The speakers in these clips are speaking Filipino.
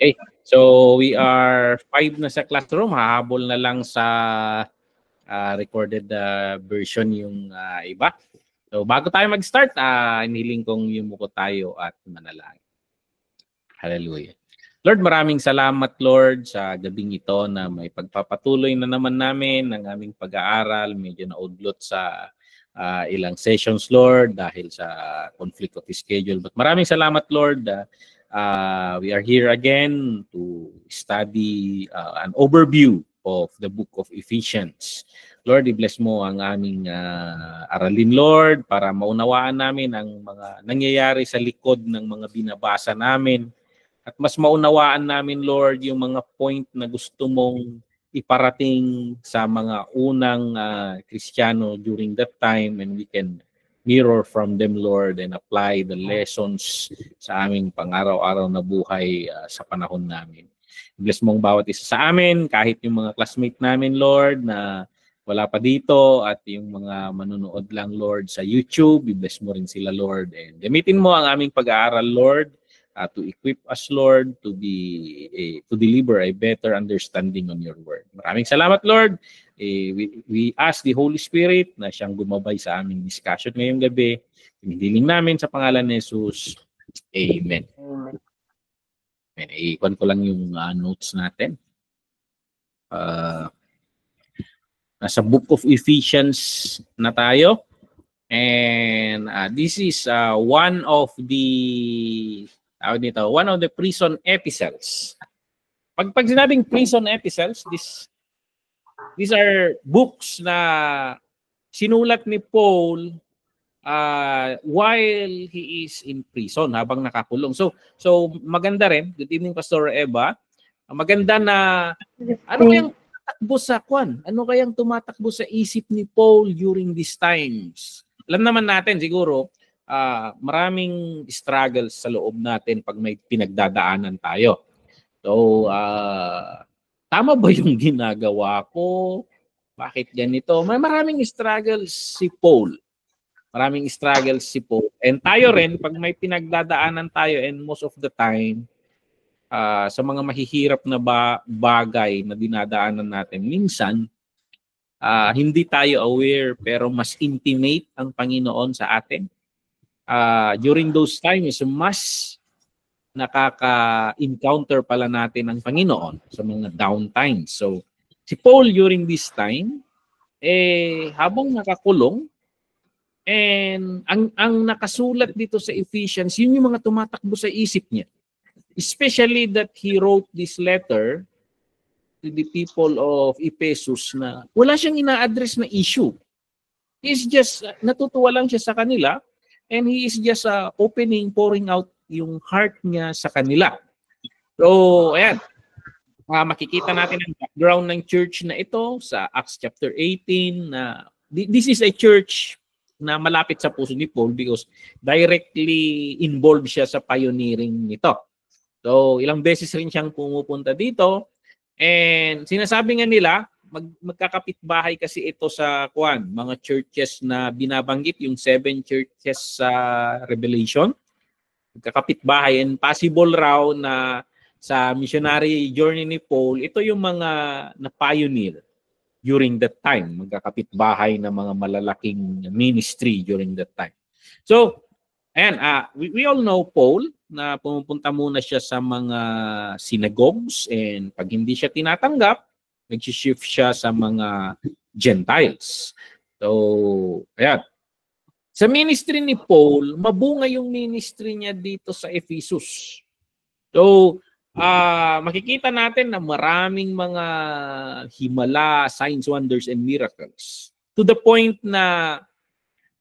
Okay, so we are 5 na sa classroom. Hahabol na lang sa recorded version yung iba. So bago tayo mag-start, inihiling kong yumuko tayo at manalangin. Hallelujah. Lord, maraming salamat, Lord, sa gabing ito na may pagpapatuloy na naman namin ng aming pag-aaral. Medyo naudlot sa ilang sessions, Lord, dahil sa conflict of schedule. But maraming salamat, Lord. We are here again to study an overview of the book of Ephesians. Lord, i-bless mo ang aming aralin, Lord, para maunawaan namin ang mga nangyayari sa likod ng mga binabasa namin. At mas maunawaan namin, Lord, yung mga point na gusto mong iparating sa mga unang Kristiyano during that time, and we can mirror from them, Lord, and apply the lessons sa aming pang-araw-araw na buhay sa panahon namin. Bless mong bawat isa sa amin, kahit yung mga classmate namin, Lord, na wala pa dito, at yung mga manunood lang, Lord, sa YouTube, i-bless mo rin sila, Lord. And gamitin mo ang aming pag-aaral, Lord, to equip us, Lord, to deliver a better understanding on your word. Maraming salamat, Lord. We ask the Holy Spirit na siyang gumabay sa aming discussion ngayong gabi. Hinihiling namin sa pangalan ni Jesus. Amen. I-con ko lang yung notes natin. Nasa Book of Ephesians na tayo. And this is one of the prison epistles. Pag sinabing prison epistles, these are books na sinulat ni Paul while he is in prison, habang nakakulong. So maganda rin. Good evening, Pastor Eva. Maganda na ano kayang tumatakbo sa kwan? Ano kayang tumatakbo sa isip ni Paul during these times? Alam naman natin siguro maraming struggles sa loob natin pag may pinagdadaanan tayo. So, tama ba yung ginagawa ko? Bakit ganito? May maraming struggles si Paul. Maraming struggles si Paul. And tayo rin, pag may pinagdadaanan tayo, and most of the time, sa mga mahihirap na bagay na dinadaanan natin, minsan, hindi tayo aware pero mas intimate ang Panginoon sa atin. During those times, mas nakaka-encounter pala natin ang Panginoon sa mga down times. So, si Paul during this time, habang nakakulong, and ang nakasulat dito sa Ephesians, yun yung mga tumatakbo sa isip niya. Especially that he wrote this letter to the people of Ephesus na wala siyang ina-address na issue. He's just, natutuwa lang siya sa kanila, and he is just pouring out yung heart niya sa kanila. So, ayan. Makikita natin ang background ng church na ito sa Acts chapter 18. This is a church na malapit sa puso ni Paul because directly involved siya sa pioneering nito. So, ilang beses rin siyang pumupunta dito. And sinasabi nga nila, magkakapitbahay kasi ito sa mga churches na binabanggit, yung 7 churches sa Revelation. Magkakapitbahay, and possible raw na sa missionary journey ni Paul, ito yung mga na-pioneer during that time. Magkakapitbahay na mga malalaking ministry during that time. So, ayan, we all know Paul na pumupunta muna siya sa mga synagogues, and pag hindi siya tinatanggap, nag-shift siya sa mga Gentiles. So, ayan. Sa ministry ni Paul, mabunga yung ministry niya dito sa Ephesus. So, makikita natin na maraming mga himala, signs, wonders, and miracles. To the point na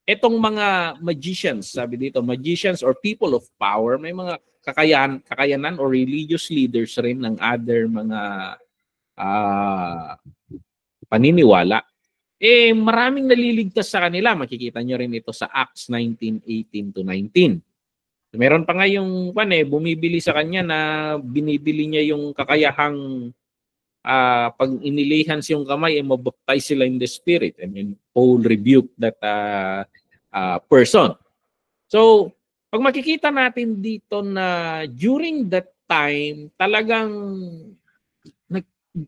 etong mga magicians, sabi dito, magicians or people of power, may mga kakayanan or religious leaders rin ng other mga paniniwala, maraming naliligtas sa kanila. Makikita nyo rin ito sa Acts 19:18-19. Meron pa nga yung bumibili sa kanya na binibili niya yung kakayahang pag inilihans yung kamay, mabaptize sila in the Spirit. And then Paul rebuked that person. So, pag makikita natin dito na during that time, talagang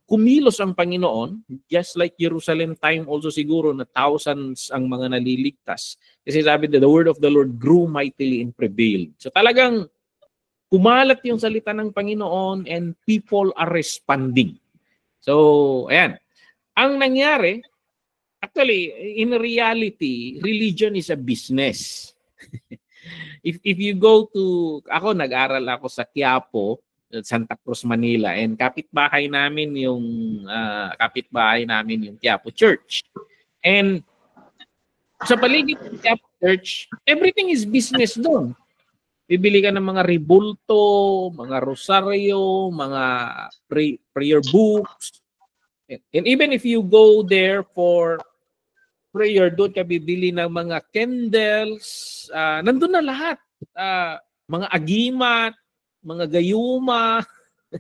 kumilos ang Panginoon, just like Jerusalem time also siguro na thousands ang mga naliligtas. Kasi sabi the word of the Lord grew mightily and prevailed. So talagang kumalat yung salita ng Panginoon and people are responding. So, ayan. Ang nangyari, actually, in reality, religion is a business. If you go to, ako nag-aral ako sa Quiapo, Santa Cruz, Manila, and kapitbahay namin yung Quiapo Church. And sa paligid ng Quiapo Church, everything is business doon. Bibili ka ng mga ribulto, mga rosaryo, mga prayer books. And even if you go there for prayer, doon ka bibili ng mga candles, nandun na lahat. Mga agimat, mga gayuma,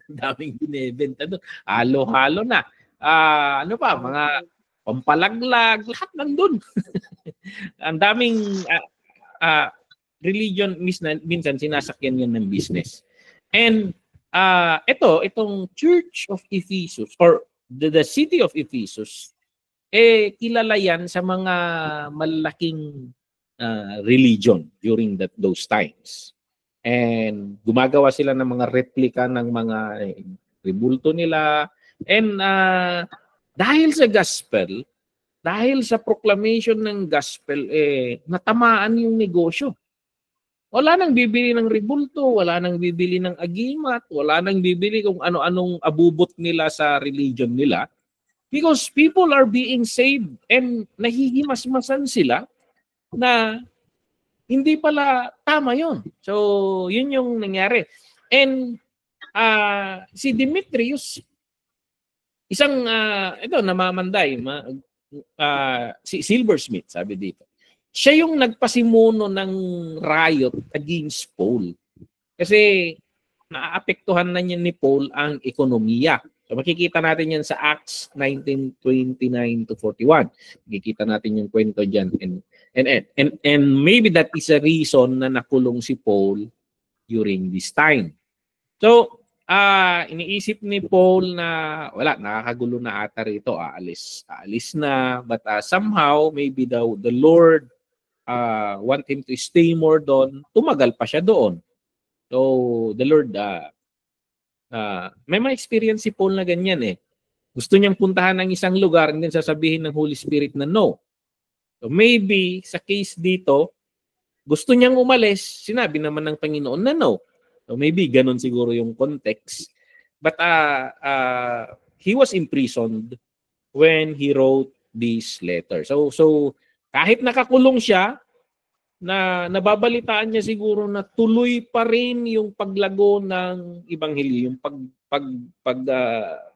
daming binibenta doon. Halo-halo na. Ano pa, mga pampalaglag, lahat nandun. Ang daming religion minsan sinasakyan yan ng business. And itong Church of Ephesus or the city of Ephesus, kilala yan sa mga malaking religion during those times. And gumagawa sila ng mga replika ng mga ribulto nila. And dahil sa gospel, dahil sa proclamation ng gospel, natamaan yung negosyo. Wala nang bibili ng ribulto, wala nang bibili ng agimat, wala nang bibili kung ano-anong abubot nila sa religion nila. Because people are being saved and nahihimas-masan sila na hindi pala tama yon. So, yun yung nangyari. And si Demetrius, isang, ito, namamanday, si Silversmith, sabi dito. Siya yung nagpasimuno ng riot against Paul. Kasi naapektuhan na niya ni Paul ang ekonomiya. So makikita natin yan sa Acts 19:29 to 41. Makikita natin yung kwento diyan and maybe that is a reason na nakulong si Paul during this time. So iniisip ni Paul na wala, nakakagulo na ata rito, aalis na, but somehow maybe the Lord want him to stay more doon. Tumagal pa siya doon. So the Lord may ma-experience si Paul na ganyan eh. Gusto niyang puntahan ng isang lugar and then sasabihin ng Holy Spirit na no. So maybe sa case dito, gusto niyang umalis, sinabi naman ng Panginoon na no. So maybe ganun siguro yung context. But he was imprisoned when he wrote this letter. So kahit nakakulong siya, na nababalitaan niya siguro na tuloy pa rin yung paglago ng ebanghelyo, yung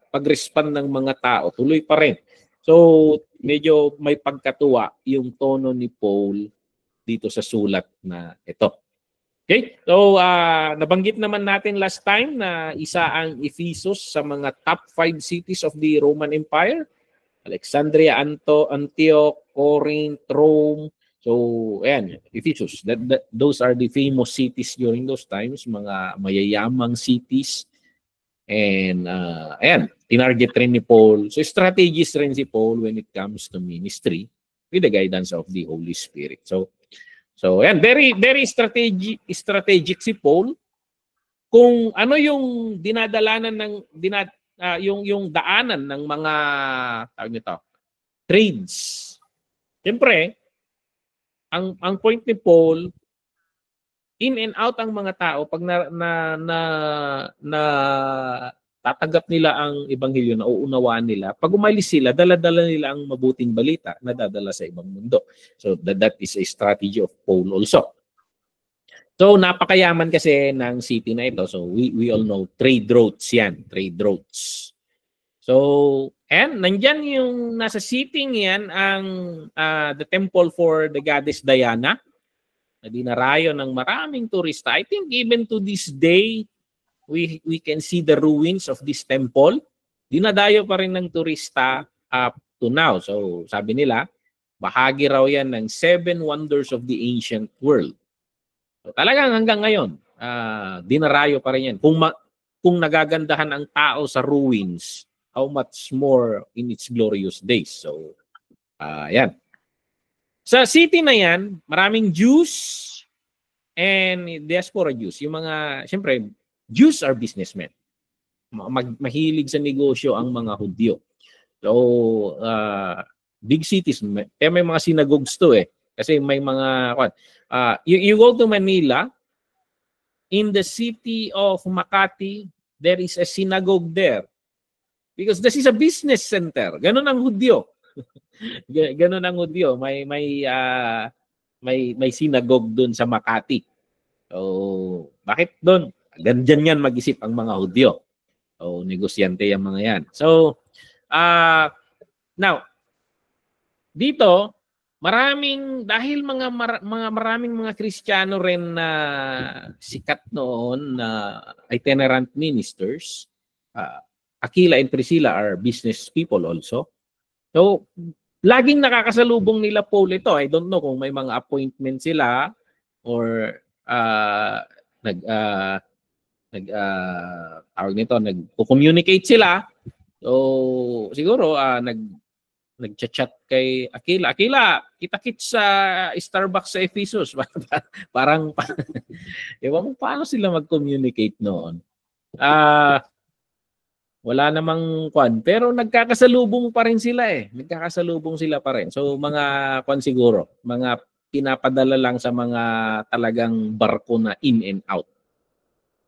pag-respond ng mga tao, tuloy pa rin. So, medyo may pagkatuwa yung tono ni Paul dito sa sulat na ito. Okay? So, nabanggit naman natin last time na isa ang Ephesus sa mga top 5 cities of the Roman Empire. Alexandria, Antioch, Corinth, Rome. So, ayan, Ephesus. Those are the famous cities during those times, mga mayayamang cities. And, ayan, tinarget rin ni Paul. So, strategist rin si Paul when it comes to ministry with the guidance of the Holy Spirit. So ayan, very, very strategic si Paul. Kung ano yung dinadalanan ng, yung daanan ng mga, tawag nito, trades. Siyempre, ang point ni Paul, in and out ang mga tao pag na tatanggap nila ang ebanghelyo, na uunawaan nila. Pag umalis sila, dala-dala nila ang mabuting balita na dadala sa ibang mundo. So that is a strategy of Paul also. So napakayaman kasi ng city na ito. So we all know trade routes yan, trade routes. So, and nandyan yung nasa seating yan ang the temple for the goddess Diana na dinarayo ng maraming turista. I think even to this day, we can see the ruins of this temple. Dinadayo pa rin ng turista up to now. So, sabi nila, bahagi raw yan ng 7 wonders of the ancient world. So, talagang hanggang ngayon, dinarayo pa rin yan. kung nagagandahan ang tao sa ruins, how much more in its glorious days. So, yan. Sa city na yan, maraming Jews and diaspora Jews. Yung mga, siyempre, Jews are businessmen. Mahilig sa negosyo ang mga Hudyo. So, big cities, may mga synagogues to eh. Kasi may mga, you go to Manila, in the city of Makati, there is a synagogue there. Because this is a business center. Ganun ang Hudyo. Ganun ang Hudyo. May synagogue dun sa Makati. So, bakit dun? Ganyan yan mag-isip ang mga Hudyo. So, negosyante yung mga yan. So, now, dito, dahil maraming mga Kristiyano rin na sikat noon na itinerant ministers, Aquila and Priscilla are business people also. So, laging nakakasalubong nila Paul ito. I don't know kung may mga appointment sila or nag-communicate sila. So, siguro nag-chat kay Aquila. Aquila, kita-kits sa Starbucks sa Ephesus. Parang, ewan mo paano sila mag-communicate noon. Wala namang kwan. Pero nagkakasalubong pa rin sila eh. Nagkakasalubong sila pa rin. So, mga kwan siguro. Mga pinapadala lang sa mga talagang barko na in and out.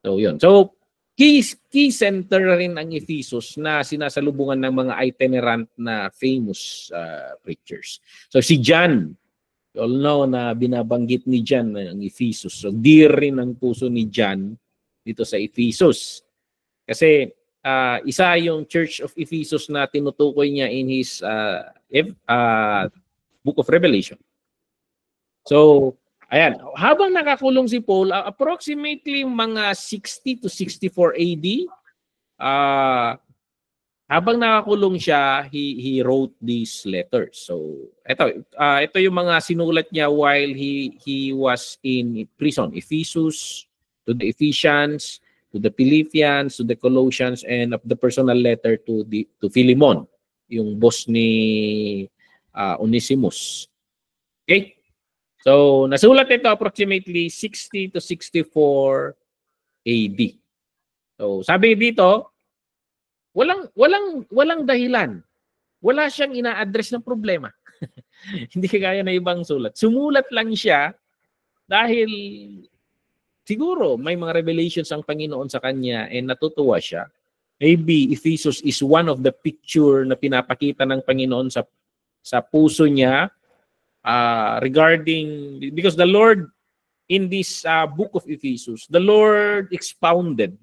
So, yun. So, key center rin ang Ephesus na sinasalubungan ng mga itinerant na famous preachers. So si John, you all know na binabanggit ni John ang Ephesus. So dear rin ang puso ni John dito sa Ephesus. Kasi isa yung Church of Ephesus na tinutukoy niya in his Book of Revelation. So, ayan, habang nakakulong si Paul, approximately mga 60 to 64 AD, habang nakakulong siya, he wrote these letters. So, ito yung mga sinulat niya while he was in prison. Ephesus, to the Ephesians, to the Philippians, to the Colossians, and of the personal letter to Philemon, yung boss ni Onesimus. Okay? So, nasulat ito approximately 60 to 64 AD. So, sabi dito, walang dahilan. Wala siyang ina-address ng problema. Hindi kagaya na ibang sulat. Sumulat lang siya dahil siguro may mga revelations ang Panginoon sa kanya and natutuwa siya. Maybe Ephesus is one of the picture na pinapakita ng Panginoon sa puso niya regarding, because the Lord in this book of Ephesus, the Lord expounded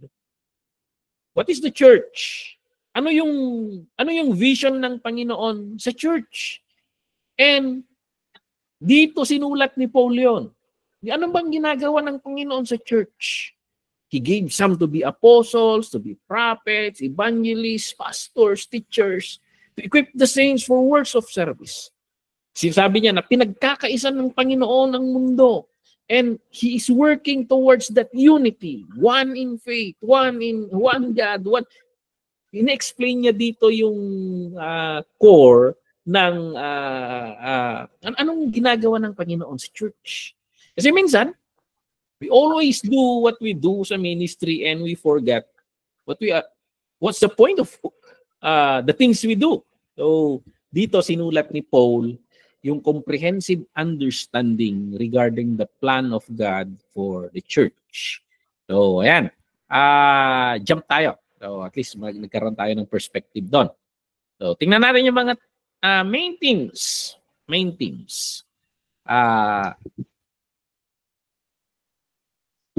what is the church? Ano yung vision ng Panginoon sa church? And dito sinulat ni Paul yun. Ano bang ginagawa ng Panginoon sa church? He gave some to be apostles, to be prophets, evangelists, pastors, teachers, to equip the saints for works of service. Sinasabi niya na pinagkakaisan ng Panginoon ang mundo. And He is working towards that unity. One in faith, one God, one. Ina-explain niya dito yung core ng anong ginagawa ng Panginoon sa church. Kasi minsan, we always do what we do sa ministry and we forget what's the point of the things we do. So, dito sinulat ni Paul yung comprehensive understanding regarding the plan of God for the church. So, ayan. Jump tayo. So, at least nagkaroon tayo ng perspective doon. So, tingnan natin yung mga main themes.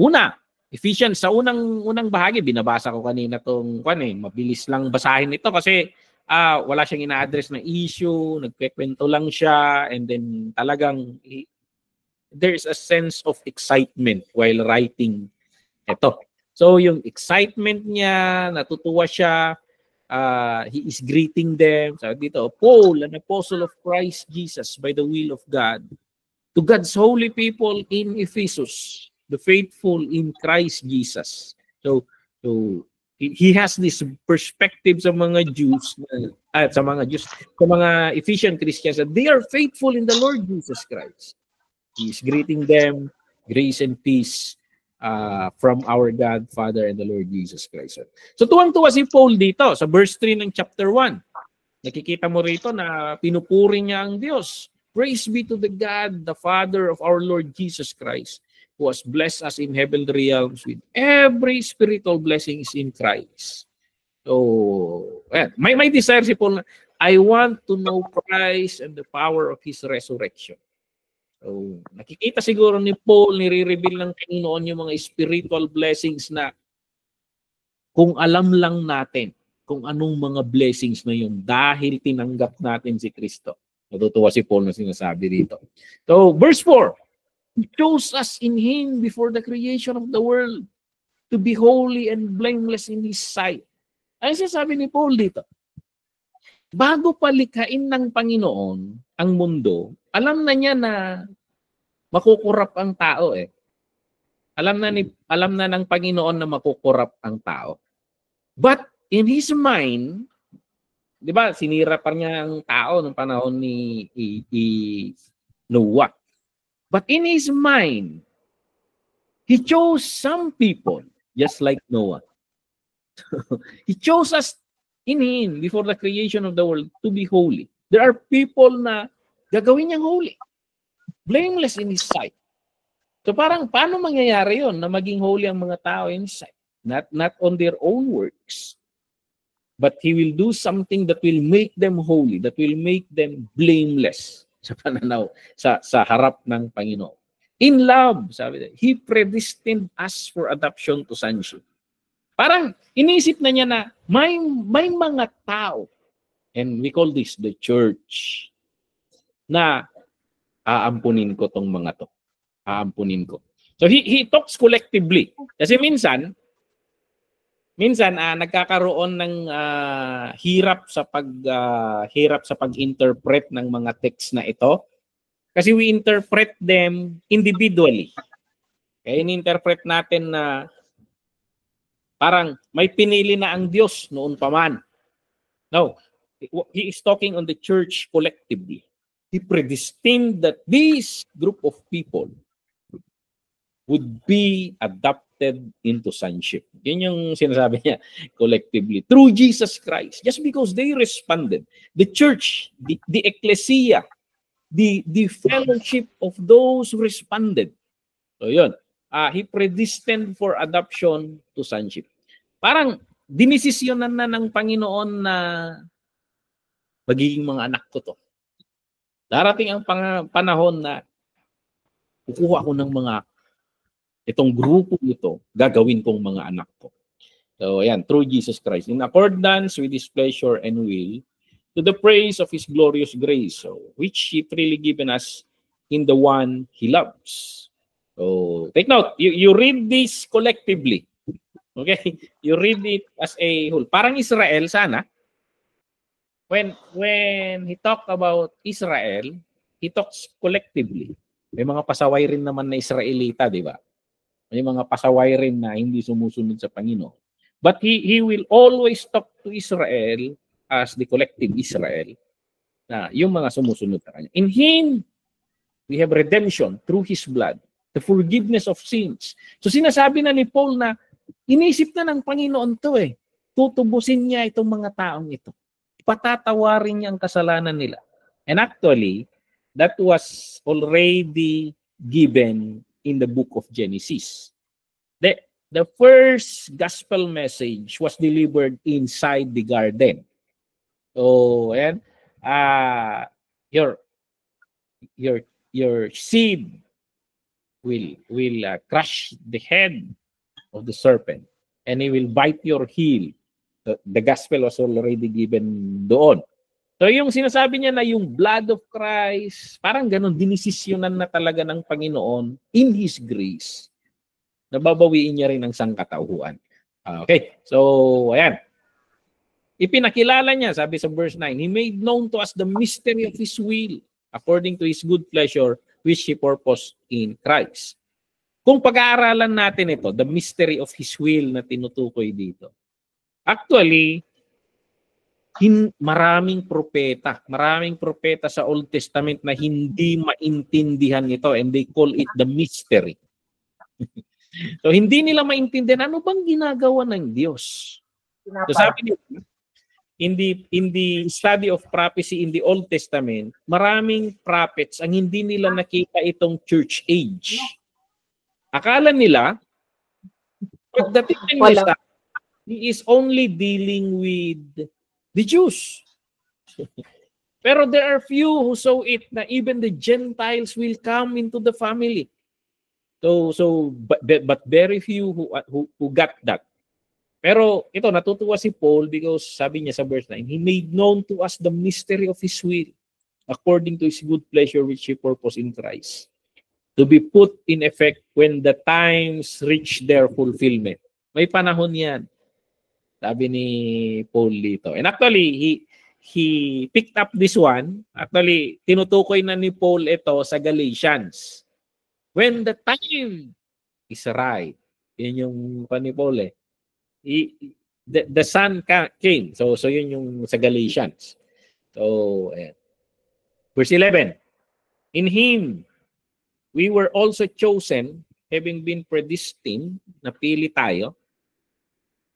Una, Ephesians, sa unang bahagi, binabasa ko kanina itong mabilis lang basahin ito kasi wala siyang ina-address na issue, nagkwekwento lang siya, and then talagang there's a sense of excitement while writing ito. So yung excitement niya, natutuwa siya, he is greeting them. Sabi dito, Paul, an apostle of Christ Jesus by the will of God, to God's holy people in Ephesus, the faithful in Christ Jesus. So he has this perspective sa mga Jews, sa mga Ephesian Christians, that they are faithful in the Lord Jesus Christ. He is greeting them, grace and peace from our God, Father, and the Lord Jesus Christ. So tuwang-tuwa si Paul dito sa verse 3 ng chapter 1. Nakikita mo rito na pinupuri niya ang Diyos. Praise be to the God, the Father of our Lord Jesus Christ, who has blessed us in heavenly realms with every spiritual blessings in Christ. So, may desire si Paul na, I want to know Christ and the power of His resurrection. So, nakikita siguro ni Paul, nire-reveal ng Panginoon yung mga spiritual blessings na kung alam lang natin kung anong mga blessings na yun dahil tinanggap natin si Kristo. Natutuwa si Paul na sinasabi dito. So, verse 4, He chose us in Him before the creation of the world to be holy and blameless in His sight. Ay sinasabi ni Paul dito, bago palikhain ng Panginoon ang mundo, alam na niya na makukurap ang tao eh. Alam na ng Panginoon na makukurap ang tao. But in His mind, di ba, sinira pa niya ang tao ng panahon ni Noah. But in His mind, He chose some people just like Noah. He chose us in Him before the creation of the world to be holy. There are people na gagawin niyang holy. Blameless in His sight. So parang paano mangyayari yon na maging holy ang mga tao in His sight? Not on their own works. But He will do something that will make them holy, that will make them blameless sa pananaw, sa harap ng Panginoon. In love, sabi niya, He predestined us for adoption to sonship. Parang inisip na niya na may mga tao, and we call this the church, na aampunin ko tong mga to. Aampunin ko. So he talks collectively. Kasi minsan nagkakaroon ng hirap sa pag-interpret ng mga text na ito kasi we interpret them individually. Kaya in-interpret natin na parang may pinili na ang Diyos noon pa man. No, he is talking on the church collectively. He predestined that this group of people would be adopted into sonship. Yan yung sinasabi niya collectively. Through Jesus Christ. Just because they responded. The church, the ecclesia, the fellowship of those who responded. So yun. He predestined for adoption to sonship. Parang dinesisyonan na ng Panginoon na magiging mga anak ko to. Darating ang panahon na kukuha ko ng mga itong grupo ito, gagawin kong mga anak ko. So, ayan, through Jesus Christ, in accordance with His pleasure and will, to the praise of His glorious grace, so, which He freely given us in the one He loves. So, take note, you read this collectively. Okay? You read it as a whole. Parang Israel, sana. When He talk about Israel, He talks collectively. May mga pasaway rin naman na Israelita, di ba? May mga pasaway rin na hindi sumusunod sa Panginoon. But he will always talk to Israel as the collective Israel, na yung mga sumusunod sa Kanya. In Him, we have redemption through His blood, the forgiveness of sins. So sinasabi na ni Paul na inisip na ng Panginoon to eh. Tutubusin niya itong mga taong ito. Patatawarin niya ang kasalanan nila. And actually, that was already given in the book of Genesis. The first gospel message was delivered inside the garden. So, ayan, your seed will crush the head of the serpent and he will bite your heel. The gospel was already given doon. So yung sinasabi niya na yung blood of Christ, parang ganun, dinisisyonan na talaga ng Panginoon in His grace. Nababawiin niya rin ang sangkatauhan. Okay, so ayan. Ipinakilala niya, sabi sa verse 9, He made known to us the mystery of His will, according to His good pleasure, which He purposed in Christ. Kung pag-aaralan natin ito, the mystery of His will na tinutukoy dito, Actually, maraming propeta sa Old Testament na hindi maintindihan ito, and they call it the mystery. So hindi nila maintindihan ano bang ginagawa ng Diyos. So sabi nila, in the study of prophecy in the Old Testament, maraming prophets ang hindi nila nakita itong church age. Akala nila, pagdating ng Messiah, he is only dealing with the Jews. Pero there are few who saw it na even the Gentiles will come into the family. But very few who got that. Pero ito, natutuwa si Paul because sabi niya sa verse 9, he made known to us the mystery of his will, according to his good pleasure which he purposed in Christ, to be put in effect when the times reach their fulfillment. May panahon yan, sabi ni Paul dito. And actually, he picked up this one. Actually, tinutukoy na ni Paul ito sa Galatians. When the time is right. Yun yung pa ni Paul eh. The Son came. So yun yung sa Galatians. So, verse 11. In Him, we were also chosen, having been predestined, napili tayo,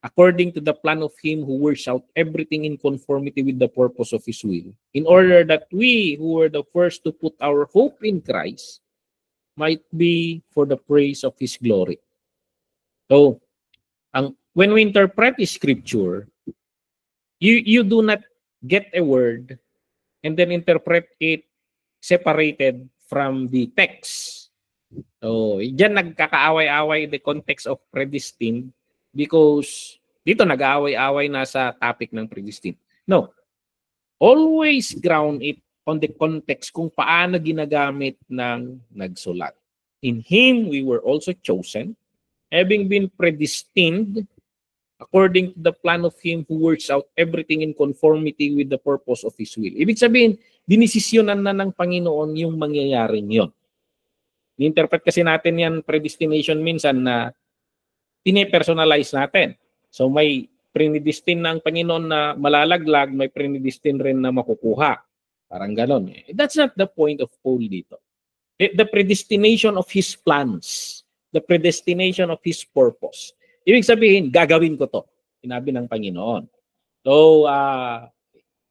according to the plan of Him who works out everything in conformity with the purpose of His will, in order that we who were the first to put our hope in Christ might be for the praise of His glory. So, when we interpret the scripture, you do not get a word and then interpret it separated from the text. So, diyan nagkakaaway-away the context of predestined because dito nag-aaway-away na sa topic ng predestined. No. Always ground it on the context kung paano ginagamit ng nagsulat. In Him, we were also chosen, having been predestined according to the plan of Him who works out everything in conformity with the purpose of His will. Ibig sabihin, dinisisyonan na ng Panginoon yung mangyayaring yon. Ni-interpret kasi natin yan predestination minsan na pine-personalize natin. So may predestined na ang Panginoon na malalaglag, may predestined rin na makukuha. Parang ganon. That's not the point of Paul dito. The predestination of His plans, the predestination of His purpose. Ibig sabihin, gagawin ko to. Sinabi ng Panginoon. So,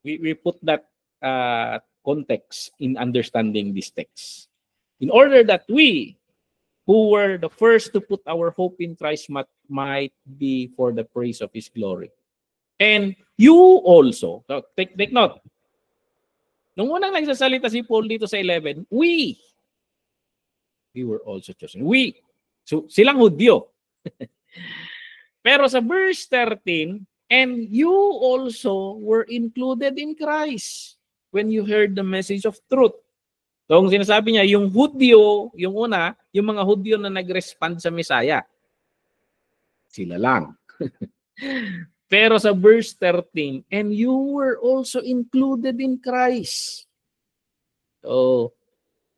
we put that context in understanding this text. In order that we, who were the first to put our hope in Christ, might be for the praise of His glory. And you also, so take note, nung unang nagsasalita si Paul dito sa 11, we were also chosen. We. So, silang Hudyo. Pero sa verse 13, and you also were included in Christ when you heard the message of truth. So, ang sinasabi niya, yung Hudyo, yung una, yung mga Hudyo na nag-respond sa Messiah. Sila lang. Pero sa verse 13, and you were also included in Christ. So,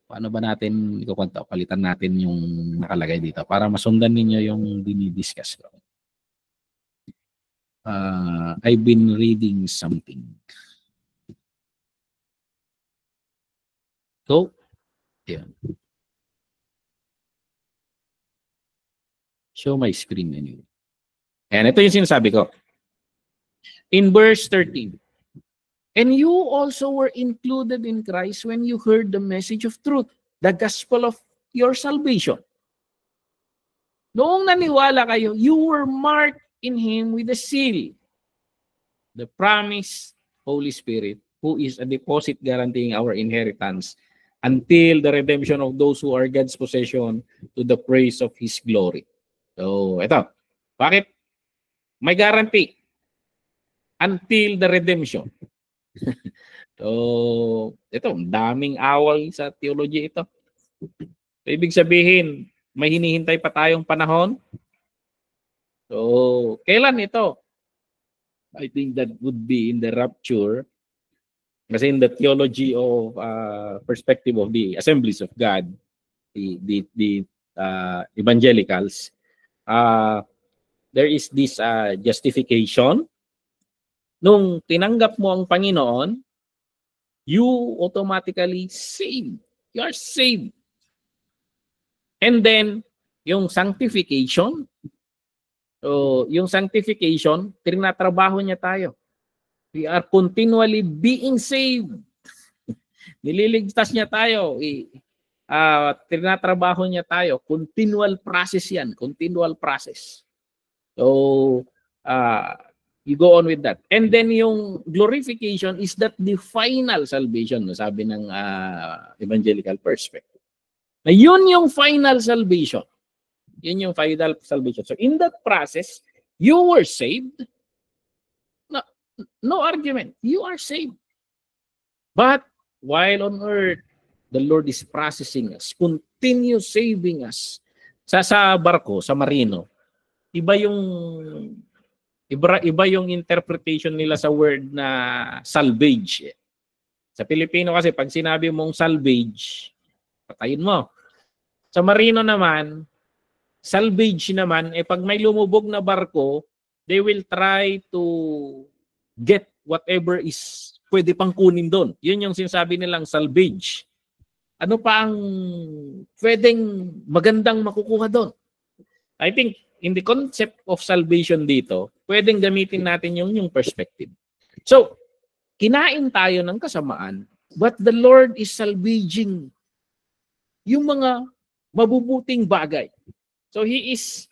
paano ba natin ikukwento? Palitan natin yung nakalagay dito para masundan ninyo yung dinidiscuss ko. I've been reading something. So, yeah. Show my screen anyway. And ito yung sinasabi ko. In verse 13, and you also were included in Christ when you heard the message of truth, the gospel of your salvation. Noong naniwala kayo, you were marked in Him with a seal, the promised Holy Spirit, who is a deposit guaranteeing our inheritance until the redemption of those who are God's possession to the praise of His glory. So, ito. Bakit? May guarantee until the redemption. So, ito, daming awal sa theology ito. So, ibig sabihin, may hinihintay pa tayong panahon. So, kailan ito? I think that would be in the rapture. Kasi in the theology of perspective of the Assemblies of God, the evangelicals, there is this justification, nung tinanggap mo ang Panginoon, you automatically saved. You are saved. And then, yung sanctification, so yung sanctification, tinatrabaho niya tayo. We are continually being saved. Nililigtas niya tayo. Tinatrabaho niya tayo. Continual process yan. Continual process. So, you go on with that. And then yung glorification is that the final salvation, sabi ng evangelical perspective. Na yun yung final salvation. Yun yung final salvation. So in that process, you were saved. No argument. You are saved. But while on earth, the Lord is processing us, continue saving us. Sa barko, sa marino, iba yung interpretation nila sa word na salvage. Sa Pilipino kasi pag sinabi mong salvage, patayin mo. Sa marino naman, salvage naman, pag may lumubog na barko, they will try to get whatever is pwede pang kunin doon. Yun yung sinasabi nilang salvage. Ano pa ang pwedeng magandang makukuha doon? I think in the concept of salvation dito, pwedeng gamitin natin yung perspective. So, kinain tayo ng kasamaan, but the Lord is salvaging yung mga mabubuting bagay. So He is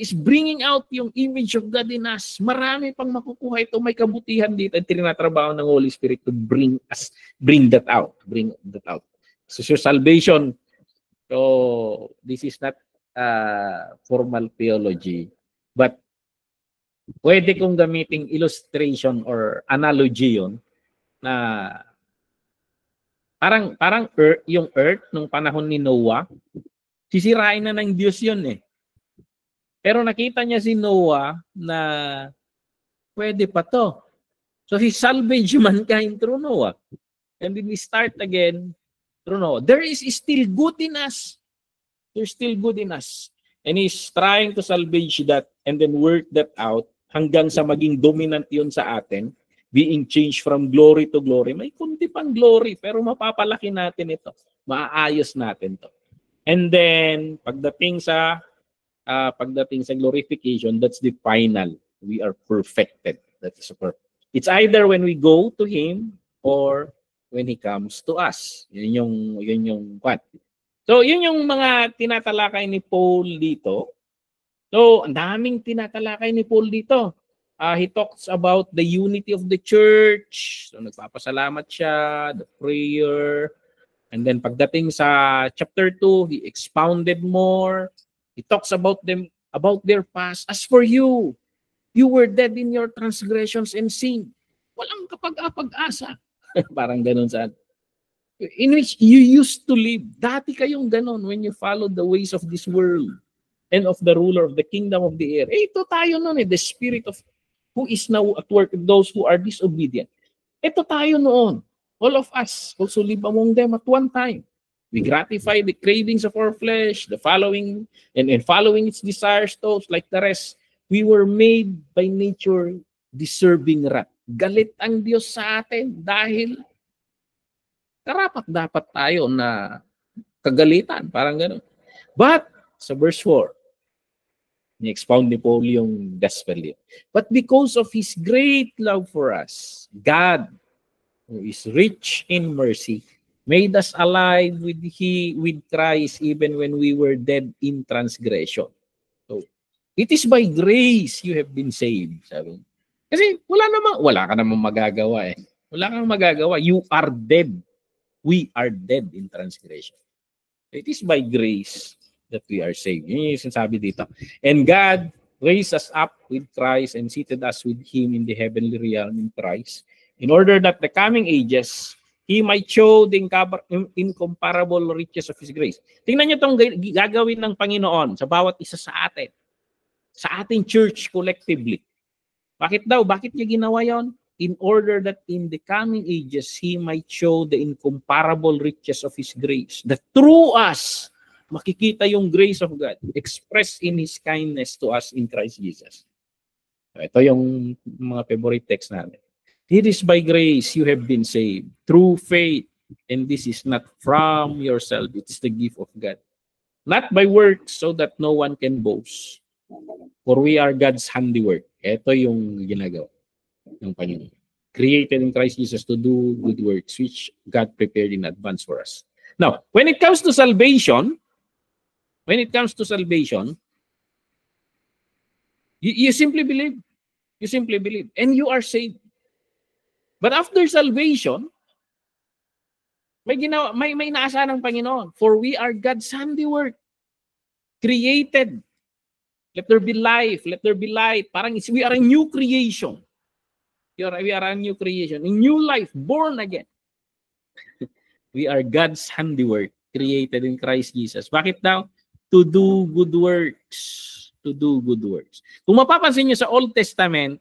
bringing out yung image of God in us. Marami pang makukuha ito. May kabutihan dito. At tinatrabaho ng Holy Spirit to bring that out. So your salvation, so this is not formal theology, but pwede kong gamiting illustration or analogy yun na parang yung earth nung panahon ni Noah, sisirain na ng Diyos yun eh. Pero nakita niya si Noah na pwede pa to. So He salvaged mankind through Noah. And then we start again through Noah. There is still good in us. There's still good in us. And He's trying to salvage that and then work that out hanggang sa maging dominant yun sa atin, being changed from glory to glory. May kundi pang glory, pero mapapalaki natin ito. Maaayos natin to. And then, pagdating sa glorification, that's the final. We are perfected. That's perfect. It's either when we go to Him or when He comes to us. Yun yung what? So, yun yung mga tinatalakay ni Paul dito. So, ang daming tinatalakay ni Paul dito. He talks about the unity of the church. So, nagpapasalamat siya, the prayer. And then, pagdating sa chapter 2, he expounded more. He talks about them, about their past. As for you, you were dead in your transgressions and sin. Walang kapag-apag-asa. Parang ganun saan. In which you used to live. Dati kayong ganun when you followed the ways of this world and of the ruler of the kingdom of the air. Ito tayo nun the spirit of who is now at work in those who are disobedient. Ito tayo noon. All of us also live among them at one time. We gratify the cravings of our flesh, the following its desires, those like the rest. We were made by nature deserving wrath. Galit ang Diyos sa atin dahil karapat-dapat tayo na kagalitan. Parang gano'n. But, sa verse 4, ni-expound ni Paul yung gospel yun. But because of His great love for us, God, who is rich in mercy, made us alive with Christ even when we were dead in transgression. So, it is by grace you have been saved. Sabi. Kasi wala ka namang magagawa eh. Wala kang magagawa. You are dead. We are dead in transgression. It is by grace that we are saved. Yun yung sinasabi dito. And God raised us up with Christ and seated us with Him in the heavenly realm in Christ, in order that the coming ages He might show the incomparable riches of His grace. Tingnan niyo itong gagawin ng Panginoon sa bawat isa sa atin. Sa ating church collectively. Bakit daw? Bakit niya ginawa yon? In order that in the coming ages, He might show the incomparable riches of His grace. That through us, makikita yung grace of God expressed in His kindness to us in Christ Jesus. Ito yung mga favorite text natin. It is by grace you have been saved through faith, and this is not from yourself, it's the gift of God. Not by works, so that no one can boast. For we are God's handiwork. Ito yung ginagawa ng Panginoon. Created in Christ Jesus to do good works, which God prepared in advance for us. Now, when it comes to salvation, you simply believe. You simply believe. And you are saved. But after salvation, may inaasa ng Panginoon. For we are God's handiwork. Created. Let there be life. Let there be light. Parang we are a new creation. We are a new creation. A new life. Born again. We are God's handiwork. Created in Christ Jesus. Bakit daw? To do good works. To do good works. Kung mapapansin nyo sa Old Testament,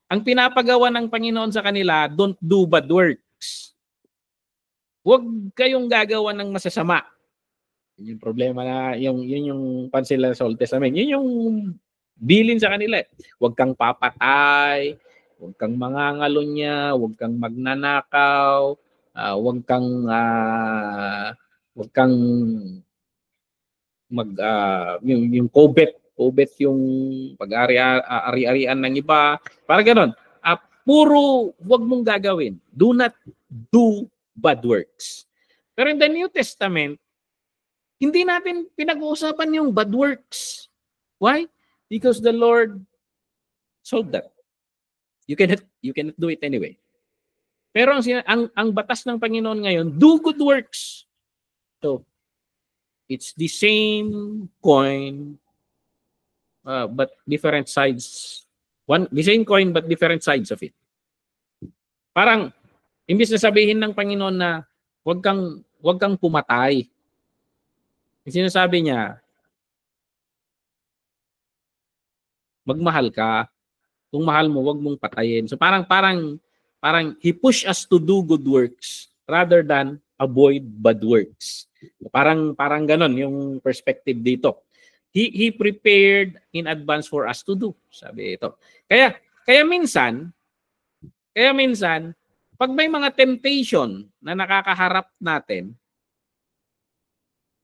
ang pinapagawa ng Panginoon sa kanila, don't do bad works. Huwag kayong gagawa ng masasama. Yun yung problema na, yun yung pansin sa Old Testament. Yun yung bilin sa kanila. Huwag kang papatay, huwag kang mangangalunya, huwag kang magnanakaw, huwag kang yung covet yung pag-ari-arian ng iba. Para gano'n. Puro huwag mong gagawin. Do not do bad works. Pero in the New Testament, hindi natin pinag-uusapan yung bad works. Why? Because the Lord solved that. You cannot do it anyway. Pero ang batas ng Panginoon ngayon, do good works. So, it's the same coin, but different sides. The same coin, but different sides of it. Parang, imbis na sabihin ng Panginoon na huwag kang pumatay. Sinasabi niya, magmahal ka. Kung mahal mo, huwag mong patayin. So parang he push us to do good works rather than avoid bad works. Parang ganon yung perspective dito. He prepared in advance for us to do. Sabi ito. Kaya minsan, pag may mga temptation na nakakaharap natin,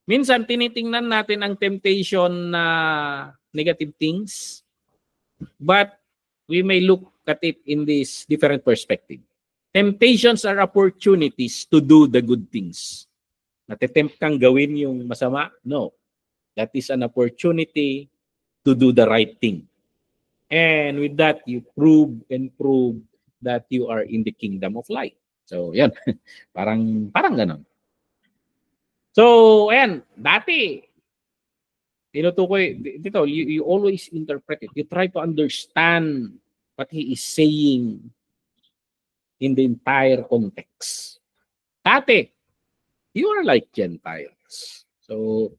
minsan tinitingnan natin ang temptation na negative things, but we may look at it in this different perspective. Temptations are opportunities to do the good things. Natitempt kang gawin yung masama? No. That is an opportunity to do the right thing. And with that, you prove that you are in the kingdom of light. So, yan. parang ganon. So, ayan. Dati, tinutukoy, dito, you always interpret it. You try to understand what he is saying in the entire context. Dati, you are like Gentiles. So,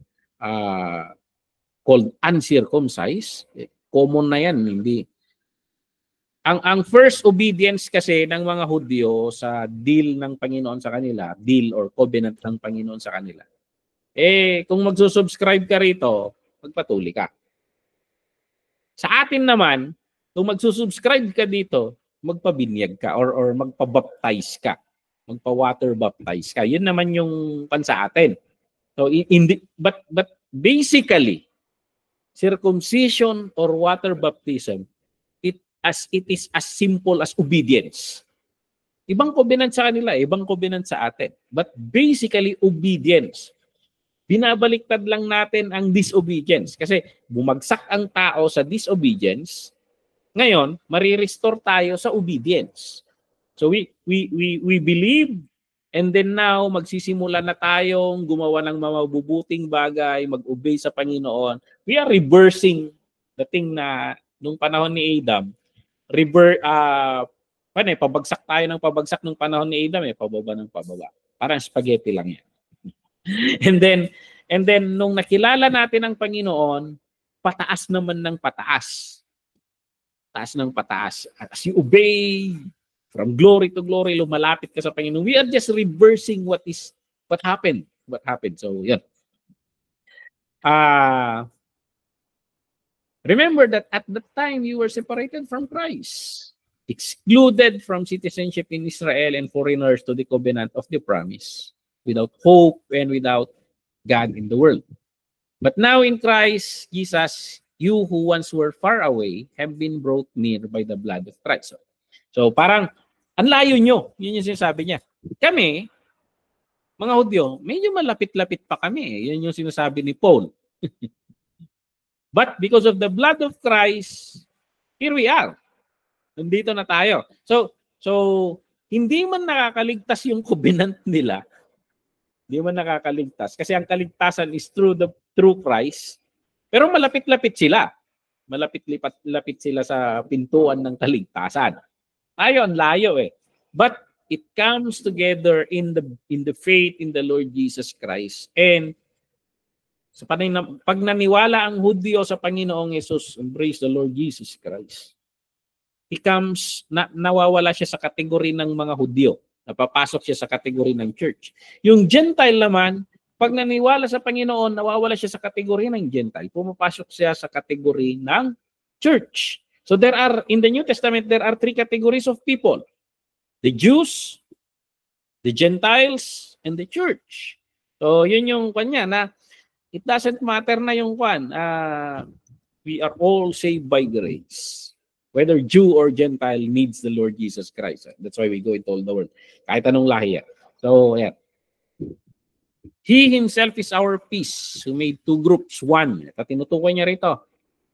called uncircumcised. Common na yan. Hindi. Ang first obedience kasi ng mga Hudyo sa deal ng Panginoon sa kanila, deal or covenant ng Panginoon sa kanila, kung magsusubscribe ka rito, magpatuli ka. Sa atin naman, kung magsusubscribe ka dito, magpabinyag ka or magpabaptize ka. Magpa-water baptize ka. Yun naman yung pansa atin. So, but basically, circumcision or water baptism, it is as simple as obedience. Ibang covenant sa kanila, ibang covenant sa atin. But basically, obedience. Binabaliktad lang natin ang disobedience. Kasi bumagsak ang tao sa disobedience, ngayon, marirestore tayo sa obedience. So we believe, and then now magsisimula na tayong gumawa ng mabubuting bagay, mag-obey sa Panginoon. We are reversing the thing na nung panahon ni Adam. Pabagsak tayo ng pabagsak nung panahon ni Adam, pababa ng pababa. Parang spaghetti lang yan. And then nung nakilala natin ang Panginoon, pataas naman ng pataas. Taas ng pataas. As you obey, from glory to glory, lumalapit ka sa Panginoon. We are just reversing what happened. So, yan. Remember that at that time you were separated from Christ, excluded from citizenship in Israel and foreigners to the covenant of the promise, without hope and without God in the world. But now in Christ Jesus, you who once were far away have been brought near by the blood of Christ. So parang, ang layo nyo. Yun yung sinasabi niya. Kami, mga Hudyo, medyo malapit-lapit pa kami. Yun yung sinasabi ni Paul. But because of the blood of Christ, here we are. Nandito na tayo. So hindi man nakakaligtas yung covenant nila. Hindi man nakakaligtas. Kasi ang kaligtasan is through Christ. Pero malapit-lapit sila. Malapit-lapit sila sa pintuan ng kaligtasan. Tayo, ang layo eh. But it comes together in the faith in the Lord Jesus Christ. And so pag naniwala ang Hudyo sa Panginoong Yesus, embrace the Lord Jesus Christ, nawawala siya sa kategory ng mga Hudyo. Napapasok siya sa kategory ng church. Yung Gentile naman, pag naniwala sa Panginoon, nawawala siya sa kategory ng Gentile. Pumapasok siya sa kategory ng church. So in the New Testament, there are 3 categories of people. The Jews, the Gentiles, and the church. So yun yung kanya na it doesn't matter na yung we are all saved by grace. Whether Jew or Gentile needs the Lord Jesus Christ. That's why we go into all the world. Kahit anong lahi yan. So, yeah. He himself is our peace who made 2 groups, 1. At tinutukoy niya rito.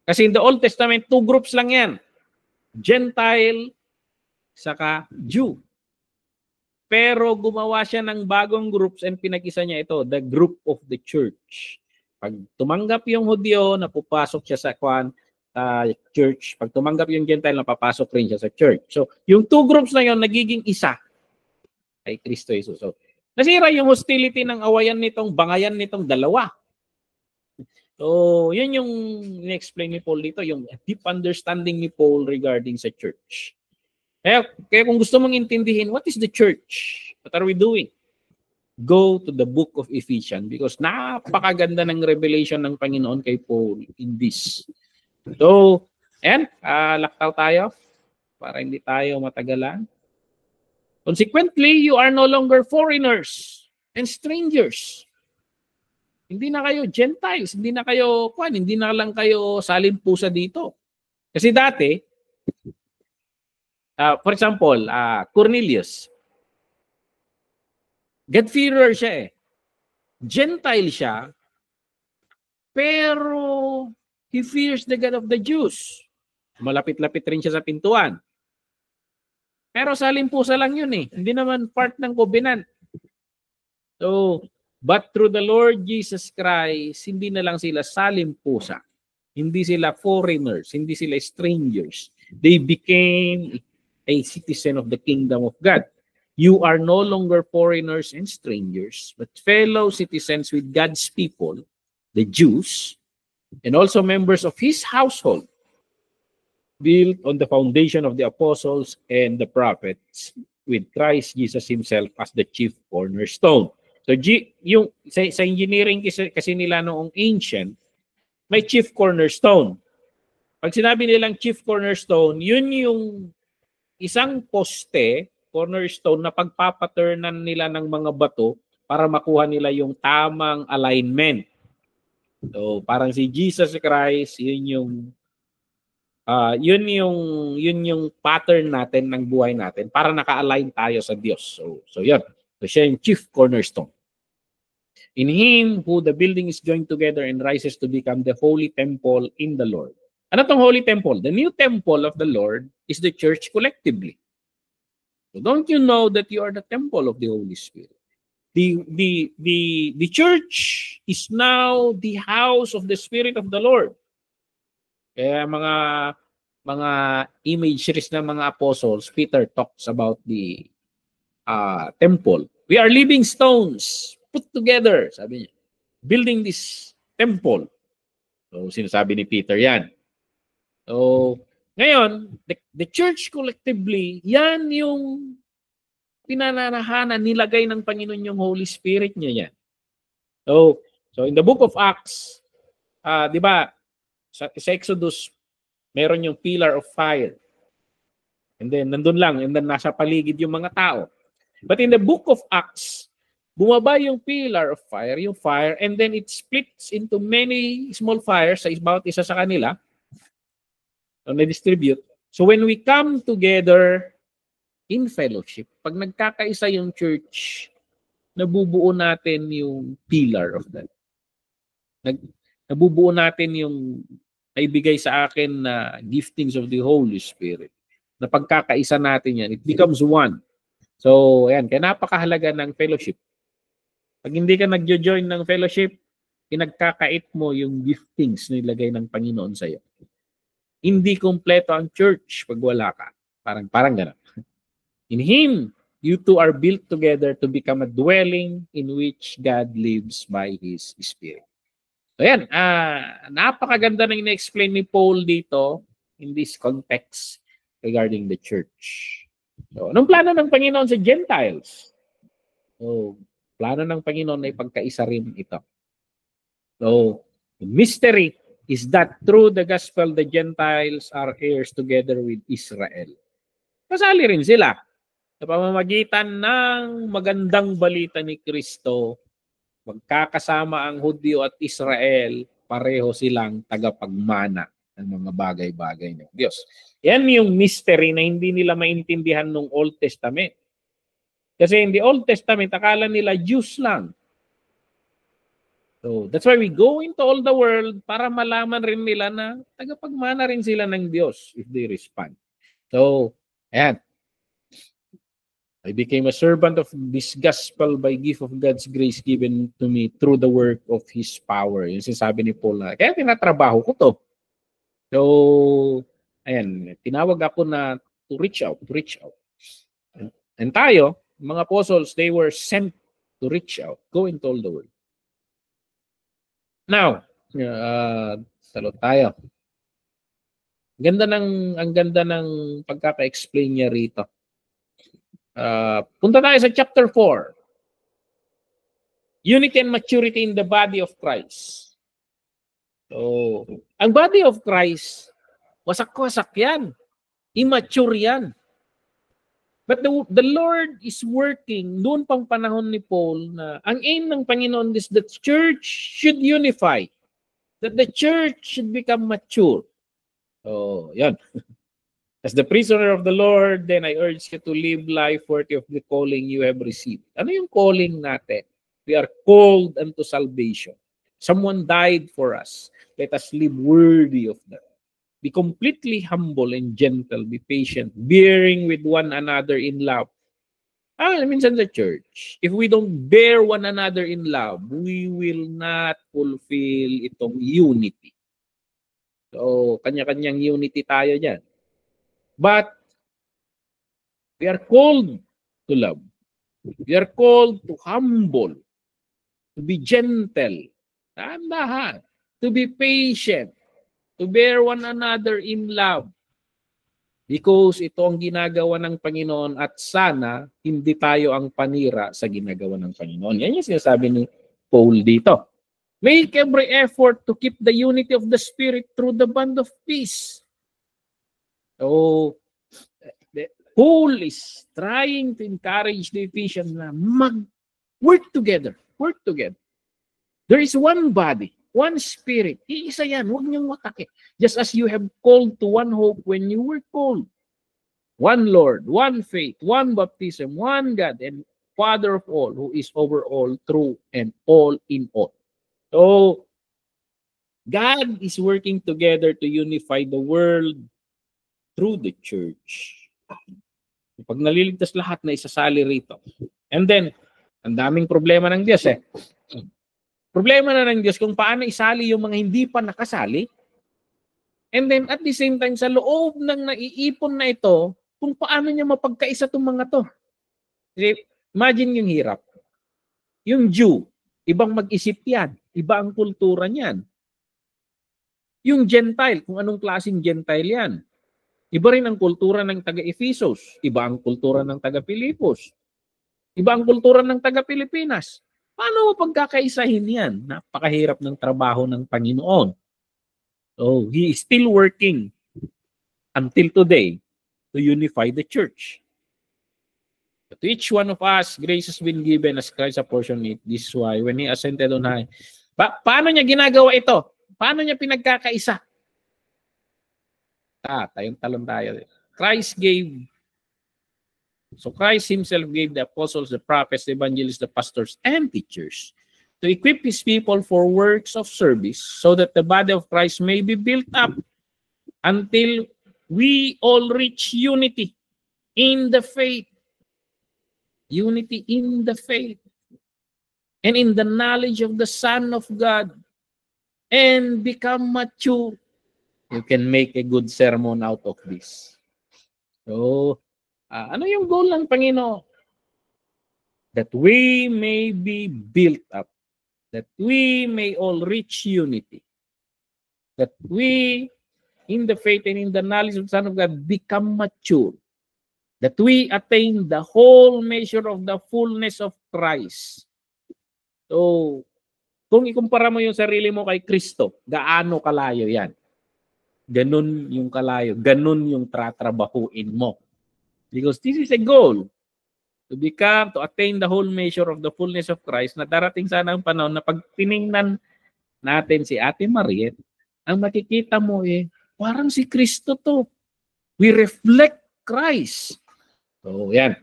Kasi in the Old Testament, 2 groups lang yan. Gentile, saka Jew. Pero gumawa siya ng bagong groups and pinag-isa niya ito, the group of the church. Pag tumanggap yung Hudyo, napupasok siya sa church. Pag tumanggap yung Gentile, napapasok rin siya sa church. So, yung 2 groups na yun, nagiging isa kay Kristo Jesus. So, nasira yung hostility ng awayan nitong, bangayan nitong dalawa. So, yun yung in-explain ni Paul dito, yung deep understanding ni Paul regarding sa church. Kaya kung gusto mong intindihin, what is the church? What are we doing? Go to the book of Ephesians because napakaganda ng revelation ng Panginoon kay Paul in this. So, ayan, laktaw tayo para hindi tayo matagalan. Consequently, you are no longer foreigners and strangers. Hindi na kayo Gentiles, hindi na lang kayo salimpusa dito. Kasi dati, for example, Cornelius, God-fearer siya eh. Gentile siya, pero he fears the God of the Jews. Malapit-lapit rin siya sa pintuan. Pero salimpusa lang yun eh. Hindi naman part ng covenant. So, but through the Lord Jesus Christ, hindi na lang sila salimpusa. Hindi sila foreigners. Hindi sila strangers. They became a citizen of the kingdom of God. You are no longer foreigners and strangers, but fellow citizens with God's people, the Jews, and also members of his household, built on the foundation of the apostles and the prophets, with Christ Jesus himself as the chief cornerstone. So yung sa engineering kasi nila noong ancient, may chief cornerstone. Pag sinabi nilang chief cornerstone, yun yung isang poste, cornerstone, na pagpapaternan nila ng mga bato para makuha nila yung tamang alignment. So parang si Jesus Christ, yun yung pattern natin ng buhay natin para naka-align tayo sa Diyos. So yun. So siya yung chief cornerstone. In him who the building is joined together and rises to become the holy temple in the Lord. Ano tong holy temple? The new temple of the Lord is the church collectively. So don't you know that you are the temple of the Holy Spirit? The church is now the house of the Spirit of the Lord. Kaya mga imageries ng mga apostles, Peter talks about the temple. We are living stones put together, sabi niya, building this temple. So sinasabi ni Peter yan. So ngayon, the church collectively, yan yung pinananahanan, nilagay ng Panginoon yung Holy Spirit niya yan. So in the book of Acts, di ba, Sa Exodus, meron yung pillar of fire. And then, nandun lang. And then, nasa paligid yung mga tao. But in the book of Acts, bumaba yung pillar of fire, yung fire, and then it splits into many small fires sa bawat isa sa kanila. So, na-distribute. So, when we come together in fellowship, pag nagkakaisa yung church, nabubuo natin yung pillar of that. Nabubuo natin yung naibigay sa akin na giftings of the Holy Spirit. Na pagkakaisa natin yan, it becomes one. So, ayan, kaya napakahalaga ng fellowship. Pag hindi ka nagjo-join ng fellowship, pinagkakait mo yung giftings na ilagay ng Panginoon sa iyo. Hindi kompleto ang church pag wala ka. Parang gano'n. In Him, you two are built together to become a dwelling in which God lives by His Spirit. So yan, napakaganda na ina-explain ni Paul dito in this context regarding the church. So, anong plano ng Panginoon sa Gentiles? So, plano ng Panginoon na ipagkaisa rin ito. So, the mystery is that through the gospel, the Gentiles are heirs together with Israel. Kasali rin sila. Sa pamamagitan ng magandang balita ni Kristo, magkakasama ang Hudyo at Israel, pareho silang tagapagmana ng mga bagay-bagay ng Diyos. Yan yung mystery na hindi nila maintindihan ng Old Testament. Kasi in the Old Testament, akala nila Jews lang. So, that's why we go into all the world para malaman rin nila na tagapagmana rin sila ng Diyos if they respond. So, ayan. I became a servant of this gospel by gift of God's grace given to me through the work of His power. Yung sinasabi ni Paul na, kaya tinatrabaho ko to. So, ayan, tinawag ako na to reach out. And tayo, mga apostles, they were sent to reach out, go into all the world. Now, salot tayo. Ang ganda ng pagkaka-explain niya rito. Punta tayo sa chapter 4. Unity and maturity in the body of Christ. So, ang body of Christ, wasak-wasak yan. Immature yan. But the Lord is working noon pang panahon ni Paul na ang aim ng Panginoon is that church should unify. That the church should become mature. So, yan. As the prisoner of the Lord, then I urge you to live life worthy of the calling you have received. Ano yung calling natin? We are called unto salvation. Someone died for us. Let us live worthy of that. Be completely humble and gentle. Be patient, bearing with one another in love. Minsan sa church, if we don't bear one another in love, we will not fulfill itong unity. So, kanya-kanyang unity tayo dyan. But, we are called to love. We are called to humble, to be gentle, dahan-dahan, to be patient, to bear one another in love. Because ito ang ginagawa ng Panginoon at sana hindi tayo ang panira sa ginagawa ng Panginoon. Yan yung sinasabi ni Paul dito. Make every effort to keep the unity of the Spirit through the bond of peace. So, Paul is trying to encourage the Ephesians na mag-work together. Work together. There is one body. One Spirit. Iisa yan. Huwag niyong makake. Just as you have called to one hope when you were called. One Lord, one faith, one baptism, one God, and Father of all, who is over all, through, and all in all. So, God is working together to unify the world through the church. Pag naliligtas lahat na isasali rito. And then, ang daming problema ng Diyos eh. Problema na ng Diyos kung paano isali yung mga hindi pa nakasali. And then at the same time, sa loob ng naiipon na ito, kung paano niya mapagkaisa itong mga to. Imagine yung hirap. Yung Jew, ibang mag-isip yan. Iba ang kultura niyan. Yung Gentile, kung anong klaseng Gentile yan. Iba rin ang kultura ng taga-Ephesus. Iba ang kultura ng taga-Pilipos. Iba ang kultura ng taga-Pilipinas. Paano mo pagkakaisahin yan? Napakahirap ng trabaho ng Panginoon. So he is still working until today to unify the church. But to each one of us, grace has been given as Christ apportioned it. This is why when he ascended on high, paano niya ginagawa ito? Paano niya pinagkakaisa? Tayong talon tayo. Christ himself gave the apostles, the prophets, the evangelists, the pastors, and teachers to equip his people for works of service so that the body of Christ may be built up until we all reach unity in the faith. Unity in the faith and in the knowledge of the Son of God and become mature. You can make a good sermon out of this. So, ano yung goal ng Panginoon? That we may be built up. That we may all reach unity. That we, in the faith and in the knowledge of the Son of God, become mature. That we attain the whole measure of the fullness of Christ. So, kung ikumpara mo yung sarili mo kay Kristo, gaano kalayo yan? Ganun yung kalayo. Ganun yung tratrabahuin mo. Because this is a goal. To attain the whole measure of the fullness of Christ, na darating sana ang panahon na pag tiningnan natin si Ate Mariet, ang makikita mo parang si Kristo to. We reflect Christ. So, yan.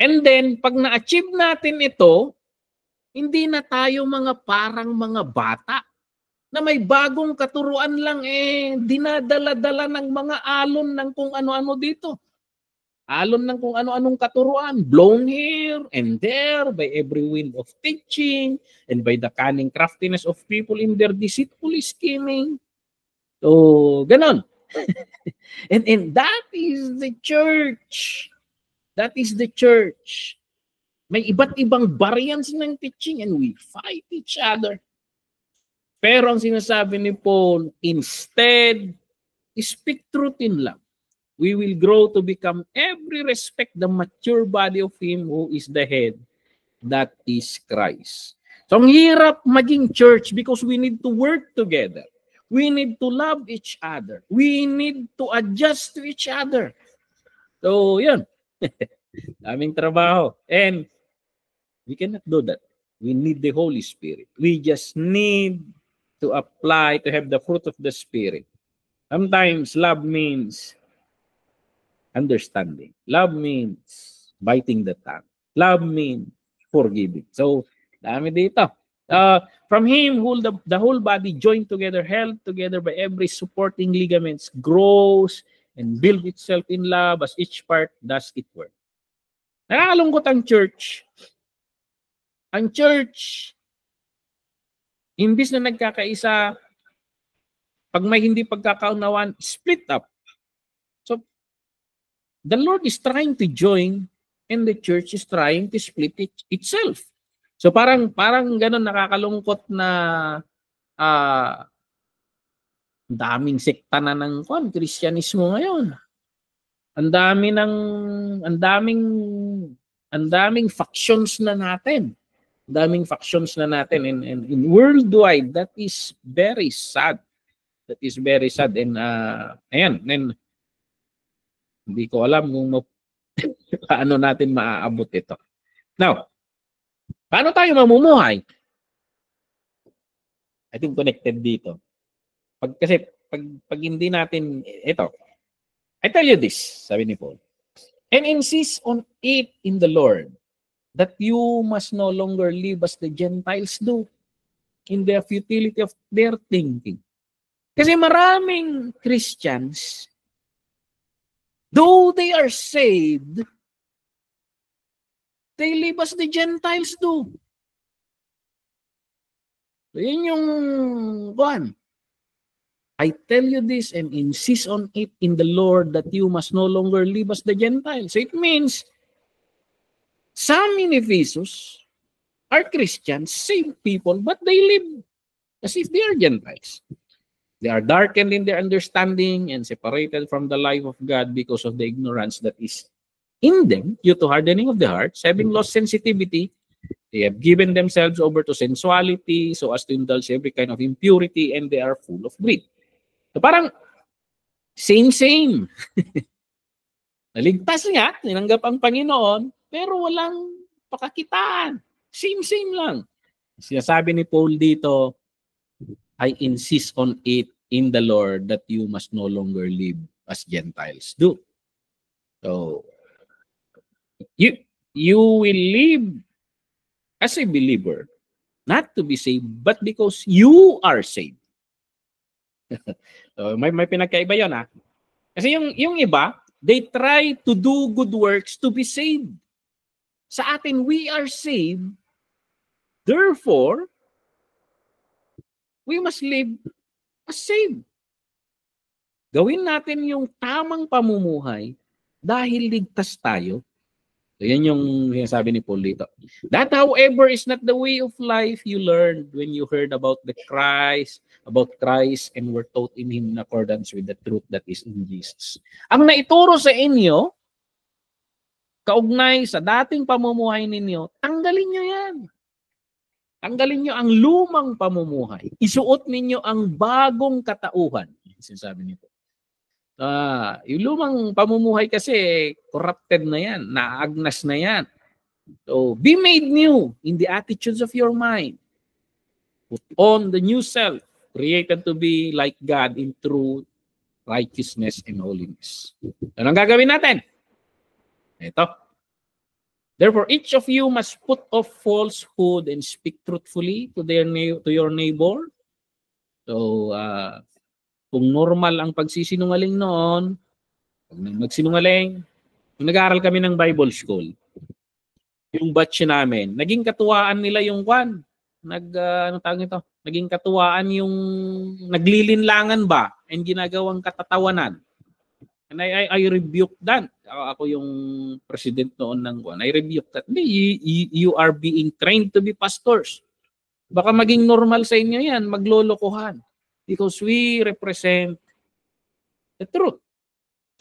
And then, pag na-achieve natin ito, hindi na tayo parang mga bata na may bagong katuruan lang dinadala-dala ng mga alon ng kung ano-ano dito. Alon ng kung ano-anong katuruan, blown here and there by every wind of teaching and by the cunning craftiness of people in their deceitful scheming. So, ganon. and that is the church. That is the church. May iba't ibang variants ng teaching and we fight each other. Pero ang sinasabi ni Paul, instead, speak truth in love. We will grow to become every respect the mature body of Him who is the head, that is Christ. So ang hirap maging church because we need to work together. We need to love each other. We need to adjust to each other. So yun, daming trabaho. And we cannot do that. We need the Holy Spirit. We just need to apply, to have the fruit of the Spirit. Sometimes love means understanding. Love means biting the tongue. Love means forgiving. So, dami dito. From Him, the whole body joined together, held together by every supporting ligaments, grows and builds itself in love as each part does its work. Nakakalungkot ang church. Ang church, imbis na nagkakaisa, pag may hindi pagkakaunawan, split up. So, the Lord is trying to join and the church is trying to split itself. So, parang ganun nakakalungkot na daming sekta na ng Kristyanismo ngayon. Ang daming factions na natin. Daming factions na natin and in worldwide, that is very sad. That is very sad. And ayan, and hindi ko alam kung paano natin maaabot ito. Now, paano tayo mamumuhay? I think connected dito. Kasi pag hindi natin ito, I tell you this, sabi ni Paul, and insist on it in the Lord, that you must no longer live as the Gentiles do in the futility of their thinking. Kasi maraming Christians, though they are saved, they live as the Gentiles do. So yun yung one. I tell you this and insist on it in the Lord that you must no longer live as the Gentiles. So it means some in Ephesus are Christians, same people, but they live as if they are Gentiles. They are darkened in their understanding and separated from the life of God because of the ignorance that is in them due to hardening of the hearts, having lost sensitivity They have given themselves over to sensuality so as to indulge every kind of impurity, and they are full of greed. So parang same. Naligtas nga, tinanggap ang Panginoon, pero walang pakakitaan. Same lang. Sinasabi ni Paul dito, I insist on it in the Lord that you must no longer live as Gentiles do. So, you will live as a believer, not to be saved, but because you are saved. So, may pinagkaiba yun, ha? Kasi yung iba, they try to do good works to be saved. Sa atin, we are saved. Therefore, we must live as saved. Gawin natin yung tamang pamumuhay dahil ligtas tayo. So yan yung sinasabi ni Paul dito. That, however, is not the way of life you learned when you heard about Christ, and were taught in Him in accordance with the truth that is in Jesus. Ang naituro sa inyo, kaugnay sa dating pamumuhay ninyo, tanggalin nyo yan. Tanggalin nyo ang lumang pamumuhay. Isuot ninyo ang bagong katauhan. Sinasabi nito. Yung lumang pamumuhay kasi corrupted na yan, naagnas na yan. So, be made new in the attitudes of your mind. Put on the new self, created to be like God in true righteousness and holiness. Ano ang gagawin natin? Ito. Therefore, each of you must put off falsehood and speak truthfully to your neighbor. So, kung normal ang pagsisinungaling noon, pag magsinungaling, nag-aaral kami ng Bible School, yung batch namin, naging katuwaan nila yung kwan. Naging katuwaan yung naglilinlangan ba and ginagawang katatawanan. And I rebuke that. Ako yung president noon ng kwan. I rebuke that. You are being trained to be pastors. Baka maging normal sa inyo yan, maglolokohan. Because we represent the truth.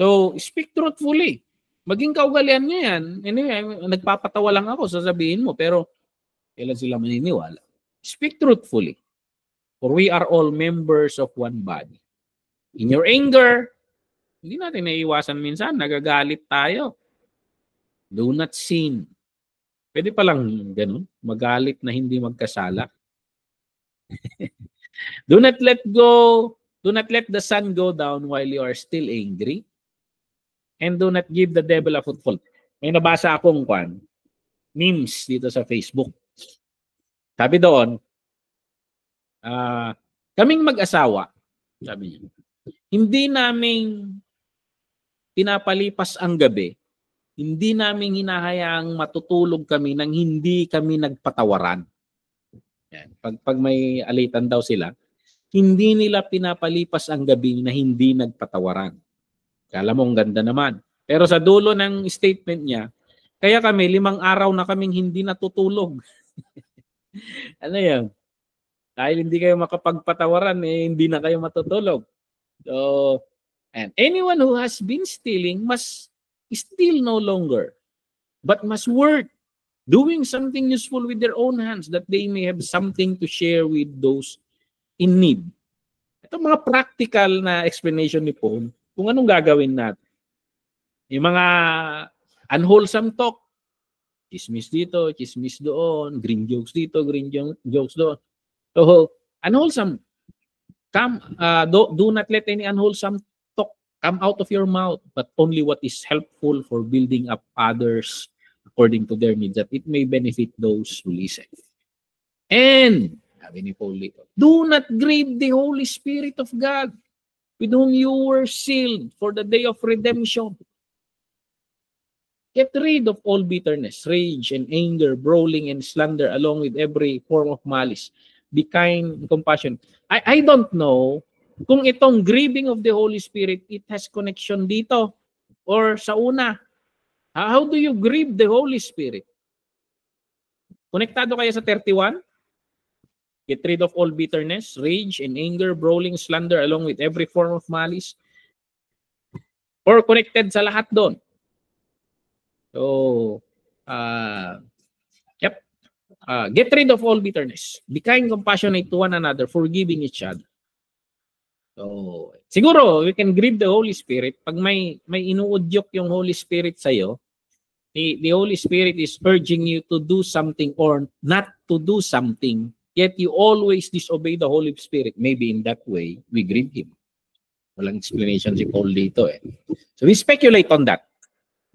So, speak truthfully. Maging kaugalian nyo yan. Anyway, nagpapatawa lang ako, sasabihin mo, pero kailan sila maniniwala? Speak truthfully. For we are all members of one body. In your anger, hindi natin naiiwasan minsan, nagagalit tayo. Do not sin. Pwede palang ganun, magalit na hindi magkasala. Do not let the sun go down while you are still angry. And do not give the devil a foothold. May nabasa akong memes dito sa Facebook. Sabi doon, kaming mag-asawa, sabi niya, hindi namin pinapalipas ang gabi, hindi namin hinahayaang matutulog kami nang hindi kami nagpatawaran. Yan. Pag may alitan daw sila, hindi nila pinapalipas ang gabi na hindi nagpatawaran. Kala mo ang ganda naman. Pero sa dulo ng statement niya, kaya kami 5 araw na kaming hindi natutulog. Ano yan? Dahil hindi kayo makapagpatawaran, hindi na kayo matutulog. So, and anyone who has been stealing must steal no longer, but must work, doing something useful with their own hands that they may have something to share with those in need. Ito mga practical na explanation ni Paul kung anong gagawin natin. Yung mga unwholesome talk, chismis dito, chismis doon, green jokes dito, green jokes doon. So, unwholesome, do not let any unwholesome talk come out of your mouth, but only what is helpful for building up others according to their needs, that it may benefit those who listen. And, sabi ni Paul dito, do not grieve the Holy Spirit of God, with whom you were sealed for the day of redemption. Get rid of all bitterness, rage, and anger, brawling, and slander, along with every form of malice. Be kind and compassionate. I don't know kung itong grieving of the Holy Spirit, it has connection dito or sa una. How do you grieve the Holy Spirit? Konektado kaya sa 31? Get rid of all bitterness, rage, and anger, brawling, slander, along with every form of malice. Or connected sa lahat doon. So, yep. Get rid of all bitterness. Be kind, compassionate to one another, forgiving each other. So, siguro, we can grieve the Holy Spirit. Pag may inuudyok yung Holy Spirit sa'yo, the Holy Spirit is urging you to do something or not to do something, yet you always disobey the Holy Spirit. Maybe in that way, we grieve Him. Walang explanation si Paul dito eh. So we speculate on that.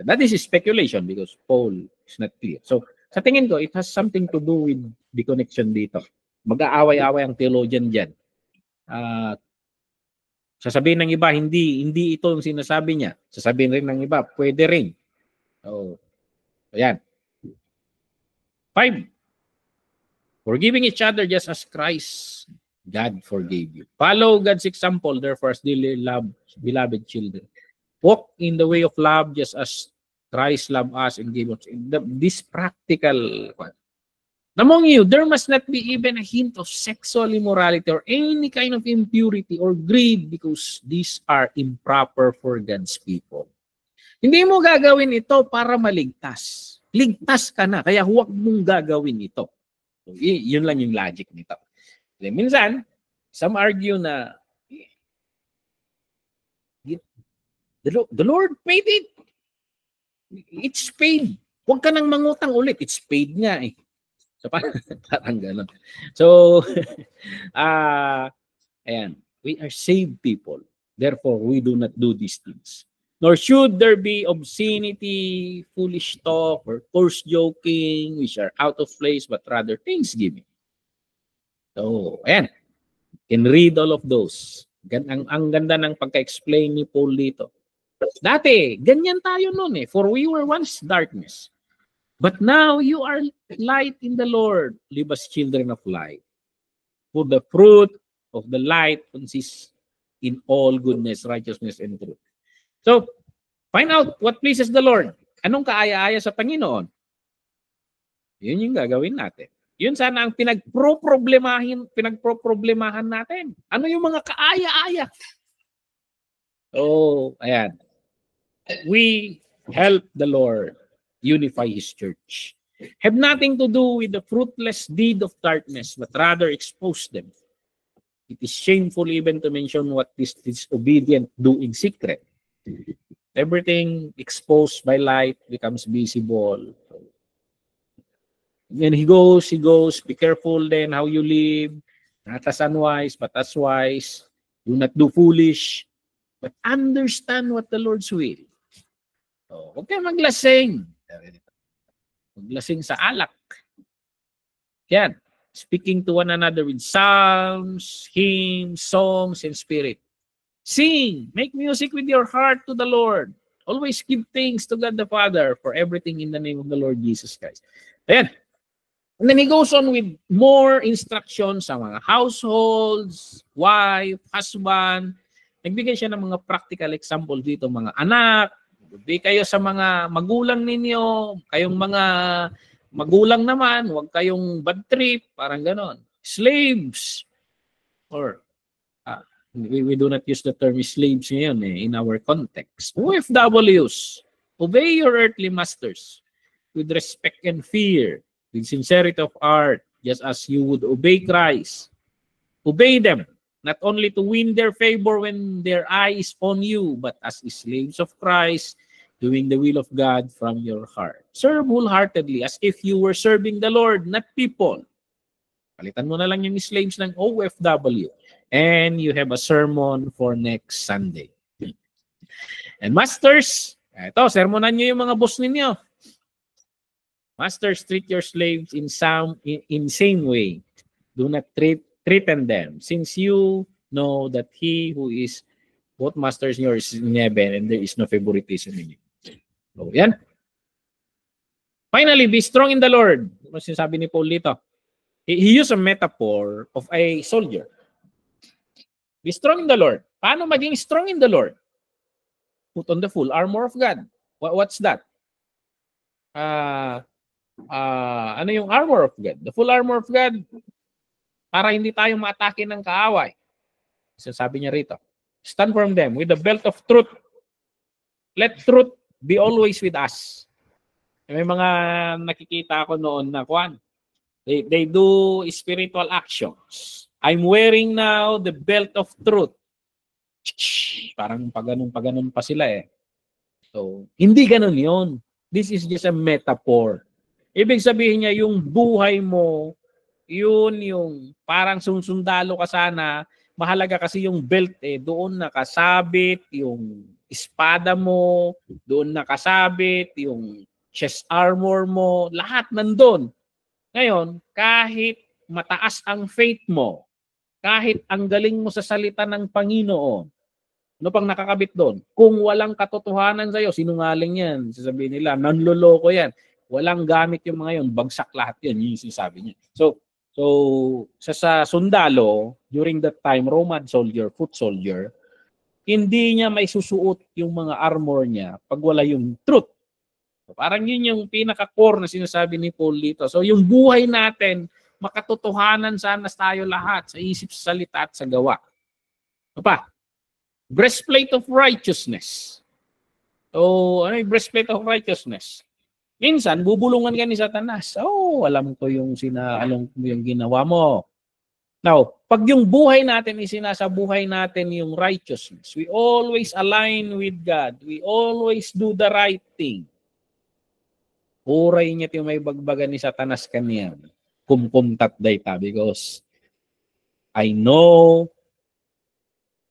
That is speculation because Paul is not clear. So sa tingin ko, it has something to do with the connection dito. Mag-aaway-away ang theologian dyan. Sasabihin ng iba, hindi ito yung sinasabi niya. Sasabihin rin ng iba, pwede rin. So, ayan. 5. Forgiving each other just as Christ, God forgave you. Follow God's example, therefore, as dearly loved, beloved children. Walk in the way of love just as Christ loved us and gave us. This practical one. Among you, there must not be even a hint of sexual immorality or any kind of impurity or greed because these are improper for God's people. Hindi mo gagawin ito para maligtas. Ligtas ka na, kaya huwag mong gagawin ito. So, yun lang yung logic nito. Minsan, some argue na the Lord paid it. It's paid. Huwag ka nang mangutang ulit. It's paid nga eh. So, parang gano'n. So, ayan. We are saved people. Therefore, we do not do these things. Nor should there be obscenity, foolish talk, or coarse joking, which are out of place, but rather thanksgiving. So, ayan. You can read all of those. Ang ganda ng pagka-explain ni Paul dito. Dati, ganyan tayo noon eh. For we were once darkness. But now you are light in the Lord. Live as children of light. For the fruit of the light consists in all goodness, righteousness, and truth. So, find out what pleases the Lord. Anong kaaya-aya sa Panginoon? Yun yung gagawin natin. Yun sana ang pinagproblemahan natin. Ano yung mga kaaya-aya? Oh, ayan. We help the Lord unify His church. Have nothing to do with the fruitless deed of darkness, but rather expose them. It is shameful even to mention what this disobedient do in secret. Everything exposed by light becomes visible. When he goes, be careful then how you live, not as unwise, but as wise. Do not do foolish, but understand what the Lord's will. So, huwag kayo maglasing. Maglasing sa alak. Yan. Speaking to one another with psalms, hymns, songs, and spirit. Sing. Make music with your heart to the Lord. Always give thanks to God the Father for everything in the name of the Lord Jesus Christ. Ayan. And then he goes on with more instructions sa mga households, wife, husband. Nagbigay siya ng mga practical example dito, mga anak. Di kayo sa mga magulang ninyo, kayong mga magulang naman, huwag kayong bad trip, parang ganon. Slaves, or we do not use the term slaves ngayon in our context. OFWs, obey your earthly masters with respect and fear, with sincerity of heart, just as you would obey Christ. Obey them, not only to win their favor when their eye is on you, but as slaves of Christ, doing the will of God from your heart. Serve wholeheartedly as if you were serving the Lord, not people. Palitan mo na lang yung slaves ng OFW. And you have a sermon for next Sunday. And masters, ito, sermonan nyo yung mga boss ninyo. Masters, treat your slaves in same way. Do not threaten them, since you know that he who is both masters yours in heaven, and there is no favoritism in you. So, yan. Finally, be strong in the Lord. Ano sinasabi ni Paul dito? He used a metaphor of a soldier. Be strong in the Lord. Paano maging strong in the Lord? Put on the full armor of God. What's that? Ano yung armor of God? The full armor of God, para hindi tayo maatake ng kaaway. Sabi niya rito, stand firm them with the belt of truth. Let truth be always with us. May mga nakikita ako noon na They do spiritual actions. I'm wearing now the belt of truth. Parang paganon pa sila eh. So, hindi ganun yun. This is just a metaphor. Ibig sabihin niya, yung buhay mo, yun yung parang sundalo ka sana, mahalaga kasi yung belt eh, doon nakasabit yung espada mo, doon nakasabit yung chest armor mo, lahat nandun. Ngayon, kahit mataas ang faith mo, kahit ang galing mo sa salita ng Panginoon, ano pang nakakabit doon? Kung walang katotohanan sa'yo, sinungaling yan. Sasabihin nila, nanloloko yan. Walang gamit yung mga yun. Bagsak lahat yan. Yun yung sinasabi niya. So sa sundalo, during that time, Roman soldier, foot soldier, hindi niya may susuot yung mga armor niya pag wala yung truth. So, parang yun yung pinaka-core na sinasabi ni Paul dito. So yung buhay natin, makatotohanan sana tayo lahat sa isip, sa salita at sa gawa. Ano pa? Breastplate of righteousness. So, ano yung breastplate of righteousness? Minsan, bubulungan ka ni Satanas. Oh, alam ko yung yung ginawa mo. Now, pag yung buhay natin, isinasabuhay natin yung righteousness, we always align with God. We always do the right thing. Uray niya yung may bagbagan ni Satanas kaniya. Kumkumtat dayta because I know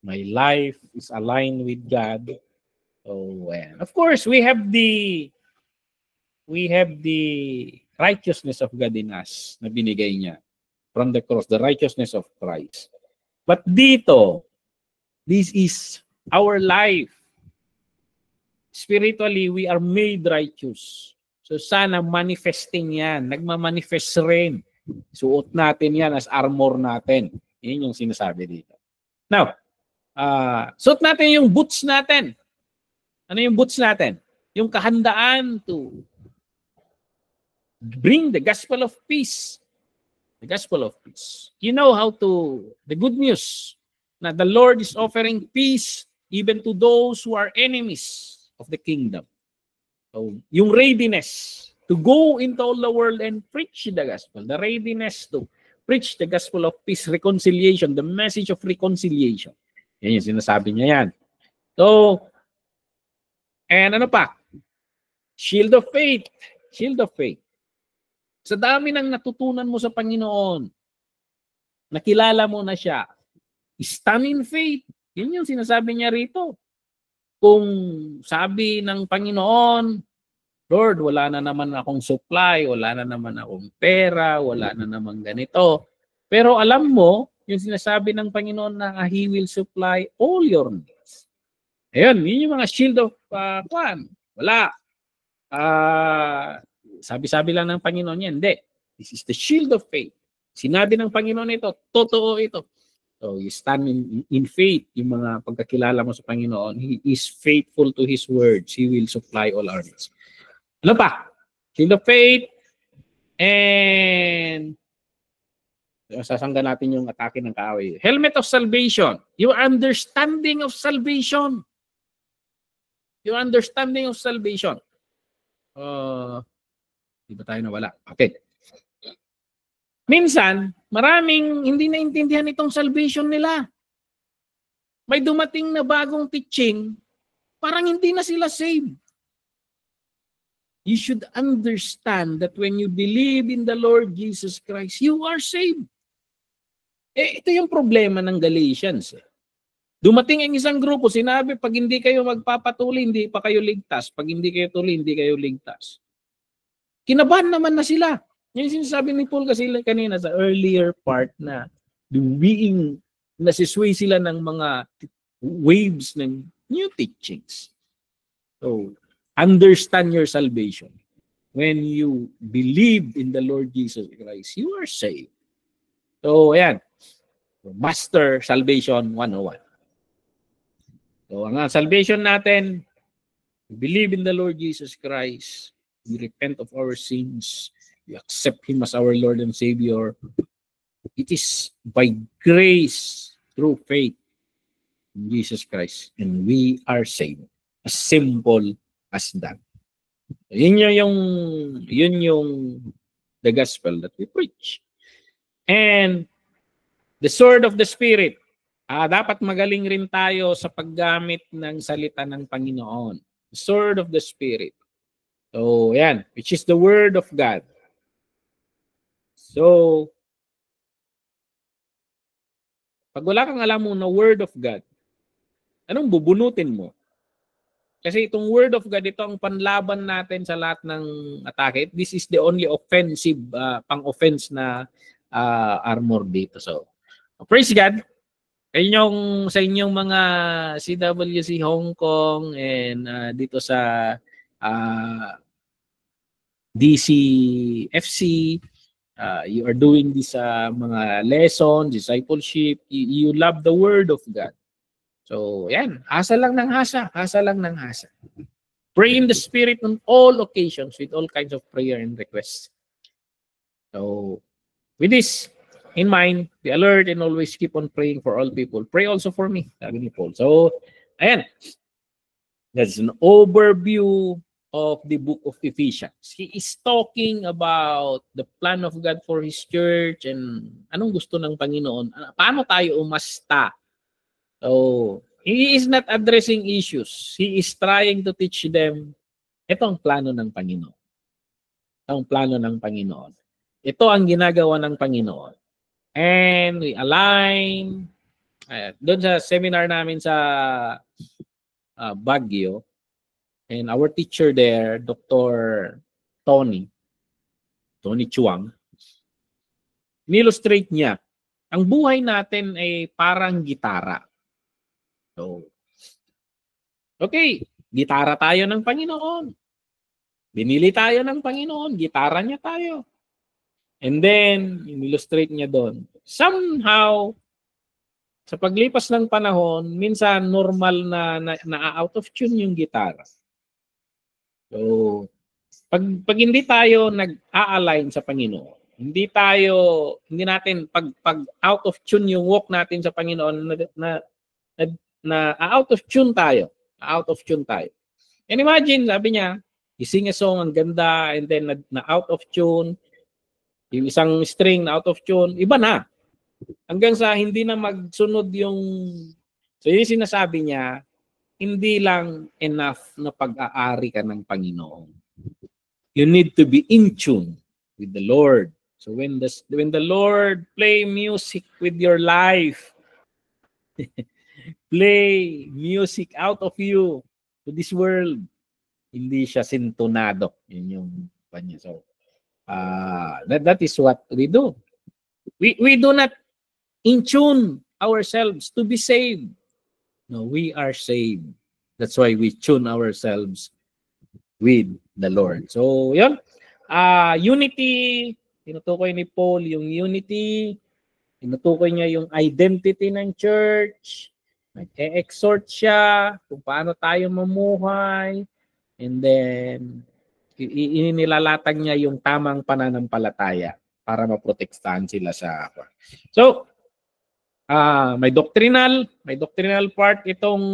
my life is aligned with God. So, and of course, we have the righteousness of God in us na binigay niya from the cross, the righteousness of Christ. But dito, this is our life. Spiritually, we are made righteous. So sana manifesting yan. Nagmamanifest rin. Suot natin yan as armor natin. Yan yung sinasabi dito. Now, suot natin yung boots natin. Ano yung boots natin? Yung kahandaan to bring the gospel of peace. The gospel of peace. You know how to, the good news, na the Lord is offering peace even to those who are enemies of the kingdom. So, yung readiness to go into all the world and preach the gospel. The readiness to preach the gospel of peace, reconciliation, the message of reconciliation. Yan yung sinasabi niya yan. So, and ano pa? Shield of faith. Shield of faith. Sa dami ng natutunan mo sa Panginoon, nakilala mo na siya, stand in faith. Yun yung sinasabi niya rito. Kung sabi ng Panginoon, Lord, wala na naman akong supply, wala na naman akong pera, wala na naman ganito. Pero alam mo, yung sinasabi ng Panginoon na He will supply all your needs. Ayun, yun yung mga shield of kwan. Wala. Sabi-sabi lang ng Panginoon yan. Hindi. This is the shield of faith. Sinabi ng Panginoon ito, totoo ito. So you stand in faith, yung mga pagkakilala mo sa Panginoon. He is faithful to His words. He will supply all our needs. Ano pa? Shield of faith and sasangga natin yung atake ng kaaway. Helmet of salvation. Your understanding of salvation. Your understanding of salvation. Di ba tayo nawala? Okay. Minsan, maraming hindi naintindihan itong salvation nila. May dumating na bagong teaching, parang hindi na sila saved. You should understand that when you believe in the Lord Jesus Christ, you are saved. Ito yung problema ng Galatians. Dumating ang isang grupo, sinabi, pag hindi kayo magpapatuloy, hindi pa kayo ligtas. Pag hindi kayo tuloy, hindi kayo ligtas. Kinabahan naman na sila. Yung sinasabi ni Paul kasi kanina sa earlier part na nasisway sila ng mga waves ng new teachings. So, understand your salvation. When you believe in the Lord Jesus Christ, you are saved. So, ayan. Master Salvation 101. So, ang salvation natin, we believe in the Lord Jesus Christ. We repent of our sins. We accept Him as our Lord and Savior. It is by grace, through faith in Jesus Christ. And we are saved. As simple as that. Yun yung the gospel that we preach. And the sword of the Spirit. Dapat magaling rin tayo sa paggamit ng salita ng Panginoon. The sword of the Spirit. So, yan. Which is the word of God. So, pag wala kang alam mo na word of God, anong bubunutin mo? Kasi itong word of God, ito ang panlaban natin sa lahat ng atake. This is the only offensive, pang-offense na armor dito. So, praise God. Sa inyong mga CWC Hong Kong and dito sa DCFC, you are doing this mga lessons, discipleship, you love the word of God. So, yan. Hasa lang ng hasa. Hasa lang ng hasa. Pray in the Spirit on all occasions with all kinds of prayer and requests. So, with this in mind, be alert and always keep on praying for all people. Pray also for me, sabi ni Paul. So, ayan. That's an overview of the book of Ephesians. He is talking about the plan of God for His church and anong gusto ng Panginoon. Paano tayo umasta? So, he is not addressing issues. He is trying to teach them, ito ang plano ng Panginoon. Ito ang plano ng Panginoon. Ito ang ginagawa ng Panginoon. And we align. Doon sa seminar namin sa Baguio, and our teacher there, Dr. Tony Chuang, illustrate niya, ang buhay natin ay parang gitara. So, okay, gitara tayo ng Panginoon. Binili tayo ng Panginoon, gitara niya tayo. And then, illustrate niya doon. Somehow, sa paglipas ng panahon, minsan normal na out of tune yung gitara. So, pag hindi tayo nag-a-align sa Panginoon, hindi natin pag out of tune yung walk natin sa Panginoon na out of tune tayo. Out of tune tayo. And imagine, sabi niya, you sing a song, ang ganda, and then na out of tune, yung isang string na out of tune, iba na. Hanggang sa hindi na magsunod yung... So yung sinasabi niya, hindi lang enough na pag-aari ka ng Panginoon. You need to be in tune with the Lord. So when the Lord play music with your life, play music out of you to this world, hindi siya sintonado. Yun yung kanya. So, that is what we do. We do not in tune ourselves to be saved. No, we are saved. That's why we tune ourselves with the Lord. So, yun. Unity, tinutukoy ni Paul yung unity, tinutukoy niya yung identity ng church, nag-e-exhort siya kung paano tayo mamuhay, and then inilalatag niya yung tamang pananampalataya para maprotektahan sila sa ako. So, may doctrinal part itong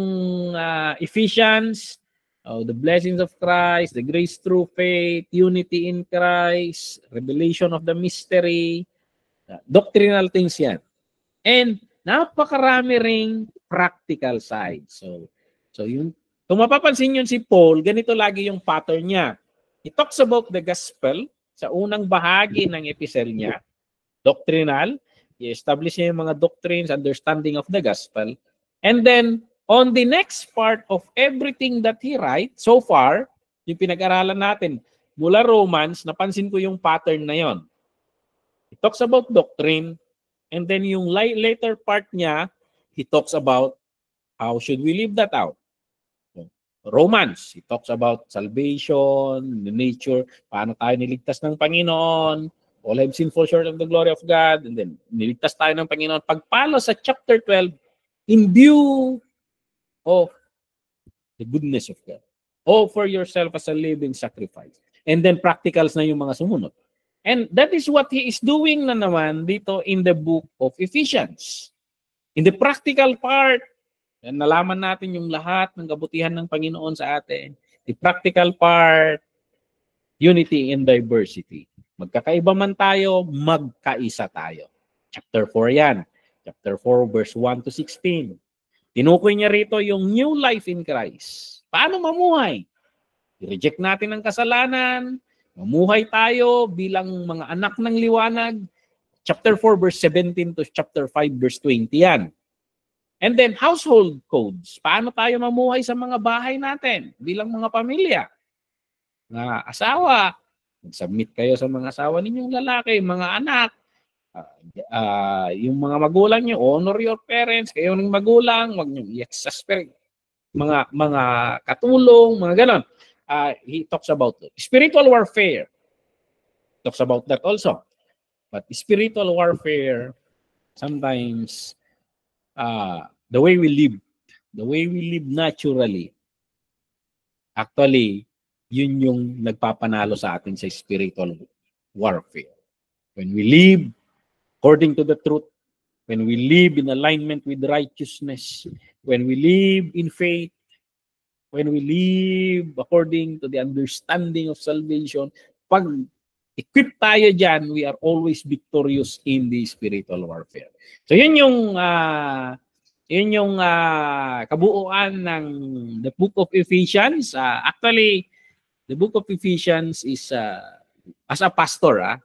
Ephesians, the blessings of Christ, the grace through faith, unity in Christ, revelation of the mystery, doctrinal things yan. And napakarami ring practical side. So yung kung mapapansin yun si Paul, ganito lagi yung pattern niya. He talks about the gospel sa unang bahagi ng epistle niya, doctrinal. I-establish niya yung mga doctrines, understanding of the gospel. And then, on the next part of everything that he writes, so far, yung pinag-aralan natin, mula Romans, napansin ko yung pattern na yon. He talks about doctrine, and then yung later part niya, he talks about how should we live that out. Romans, he talks about salvation, the nature, paano tayo niligtas ng Panginoon, all have sinned, fall short of the glory of God, and then niligtas tayo ng Panginoon. Pagpalo sa chapter 12, in view of the goodness of God, offer yourself as a living sacrifice. And then practicals na yung mga sumunod. And that is what he is doing na naman dito in the book of Ephesians. In the practical part, nalaman natin yung lahat ng kabutihan ng Panginoon sa atin. The practical part, unity in diversity. Magkakaiba man tayo, magkaisa tayo. Chapter 4 yan. Chapter 4, verse 1 to 16. Tinukoy niya rito yung new life in Christ. Paano mamuhay? I-reject natin ang kasalanan, mamuhay tayo bilang mga anak ng liwanag. Chapter 4, verse 17 to chapter 5, verse 20 yan. And then, household codes. Paano tayo mamuhay sa mga bahay natin bilang mga pamilya? Mga asawa, mag-submit kayo sa mga asawa ninyong lalaki, mga anak, yung mga magulang nyo, honor your parents, kayo ng magulang, wag nyo i-exasperate. Mga katulong, mga ganon. He talks about it. Spiritual warfare. Talks about that also. But spiritual warfare, sometimes, the way we live naturally, actually, yun yung nagpapanalo sa atin sa spiritual warfare. When we live according to the truth, when we live in alignment with righteousness, when we live in faith, when we live according to the understanding of salvation, pag equip tayo dyan, we are always victorious in the spiritual warfare. So yun yung kabuuan ng the book of Ephesians. Actually, the book of Ephesians is as a pastor,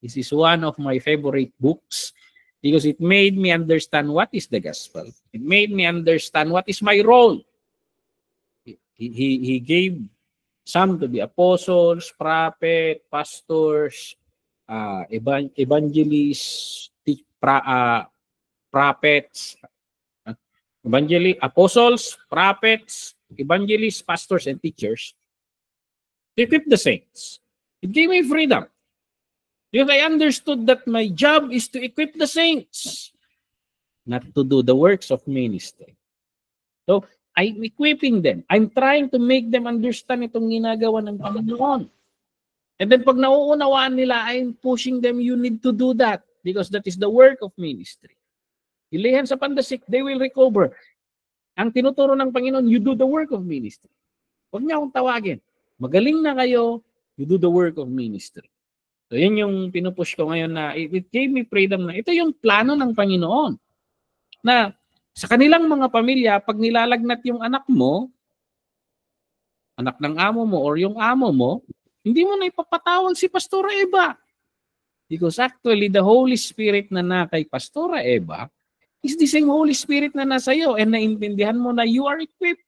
this is one of my favorite books because it made me understand what is the gospel. It made me understand what is my role. He gave some to be apostles, prophet, pastors, evangelists, prophets, apostles, prophets, evangelists, pastors, and teachers to equip the saints. It gave me freedom. Because I understood that my job is to equip the saints, not to do the works of ministry. So, I'm equipping them. I'm trying to make them understand itong ginagawa ng Panginoon. And then pag nauunawaan nila, I'm pushing them, you need to do that because that is the work of ministry. Ilihan sa pandasik, they will recover. Ang tinuturo ng Panginoon, you do the work of ministry. Huwag niya akong tawagin. Magaling na kayo, you do the work of ministry. So yun yung pinupush ko ngayon na it gave me freedom na ito yung plano ng Panginoon. Na sa kanilang mga pamilya, pag nilalagnat yung anak mo, anak ng amo mo or yung amo mo, hindi mo na ipapatawag si Pastora Eva. Because actually, the Holy Spirit na kay Pastora Eva is the same Holy Spirit na nasa iyo and naintindihan mo na you are equipped.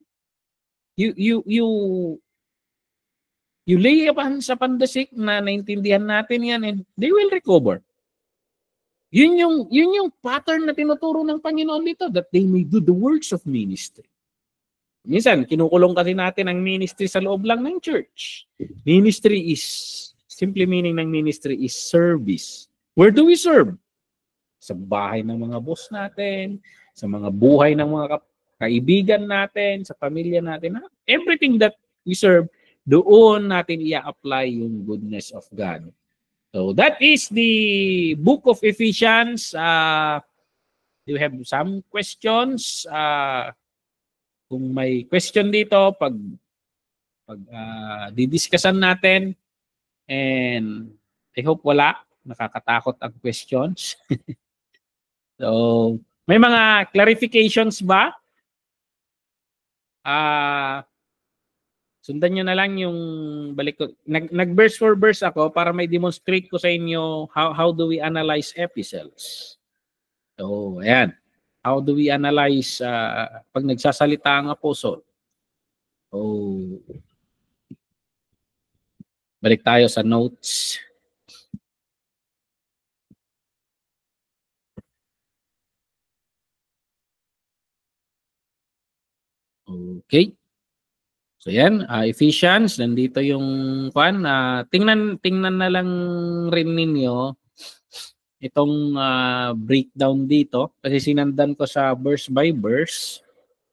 You lay upon sa pandasik na naintindihan natin yan and they will recover. Yun yung pattern na tinuturo ng Panginoon dito that they may do the works of ministry. Minsan, kinukulong kasi natin ang ministry sa loob lang ng church. Ministry is, simply meaning ng ministry is service. Where do we serve? Sa bahay ng mga boss natin, sa mga buhay ng mga kaibigan natin, sa pamilya natin. Everything that we serve, doon natin i-apply yung goodness of God. So that is the book of Ephesians. Do you have some questions? Kung may question dito, pag didiscussan natin, and I hope wala, nakakatakot ang questions. So, may mga clarifications ba? Sundan nyo na lang yung balik ko. Nag-verse for verse ako para may demonstrate ko sa inyo how do we analyze epistles. So, ayan. How do we analyze pag nagsasalita ang apostle? So, balik tayo sa notes. Okay. So yan, Ephesians, nandito yung kwan. Tingnan na lang rin ninyo itong breakdown dito kasi sinandan ko sa verse by verse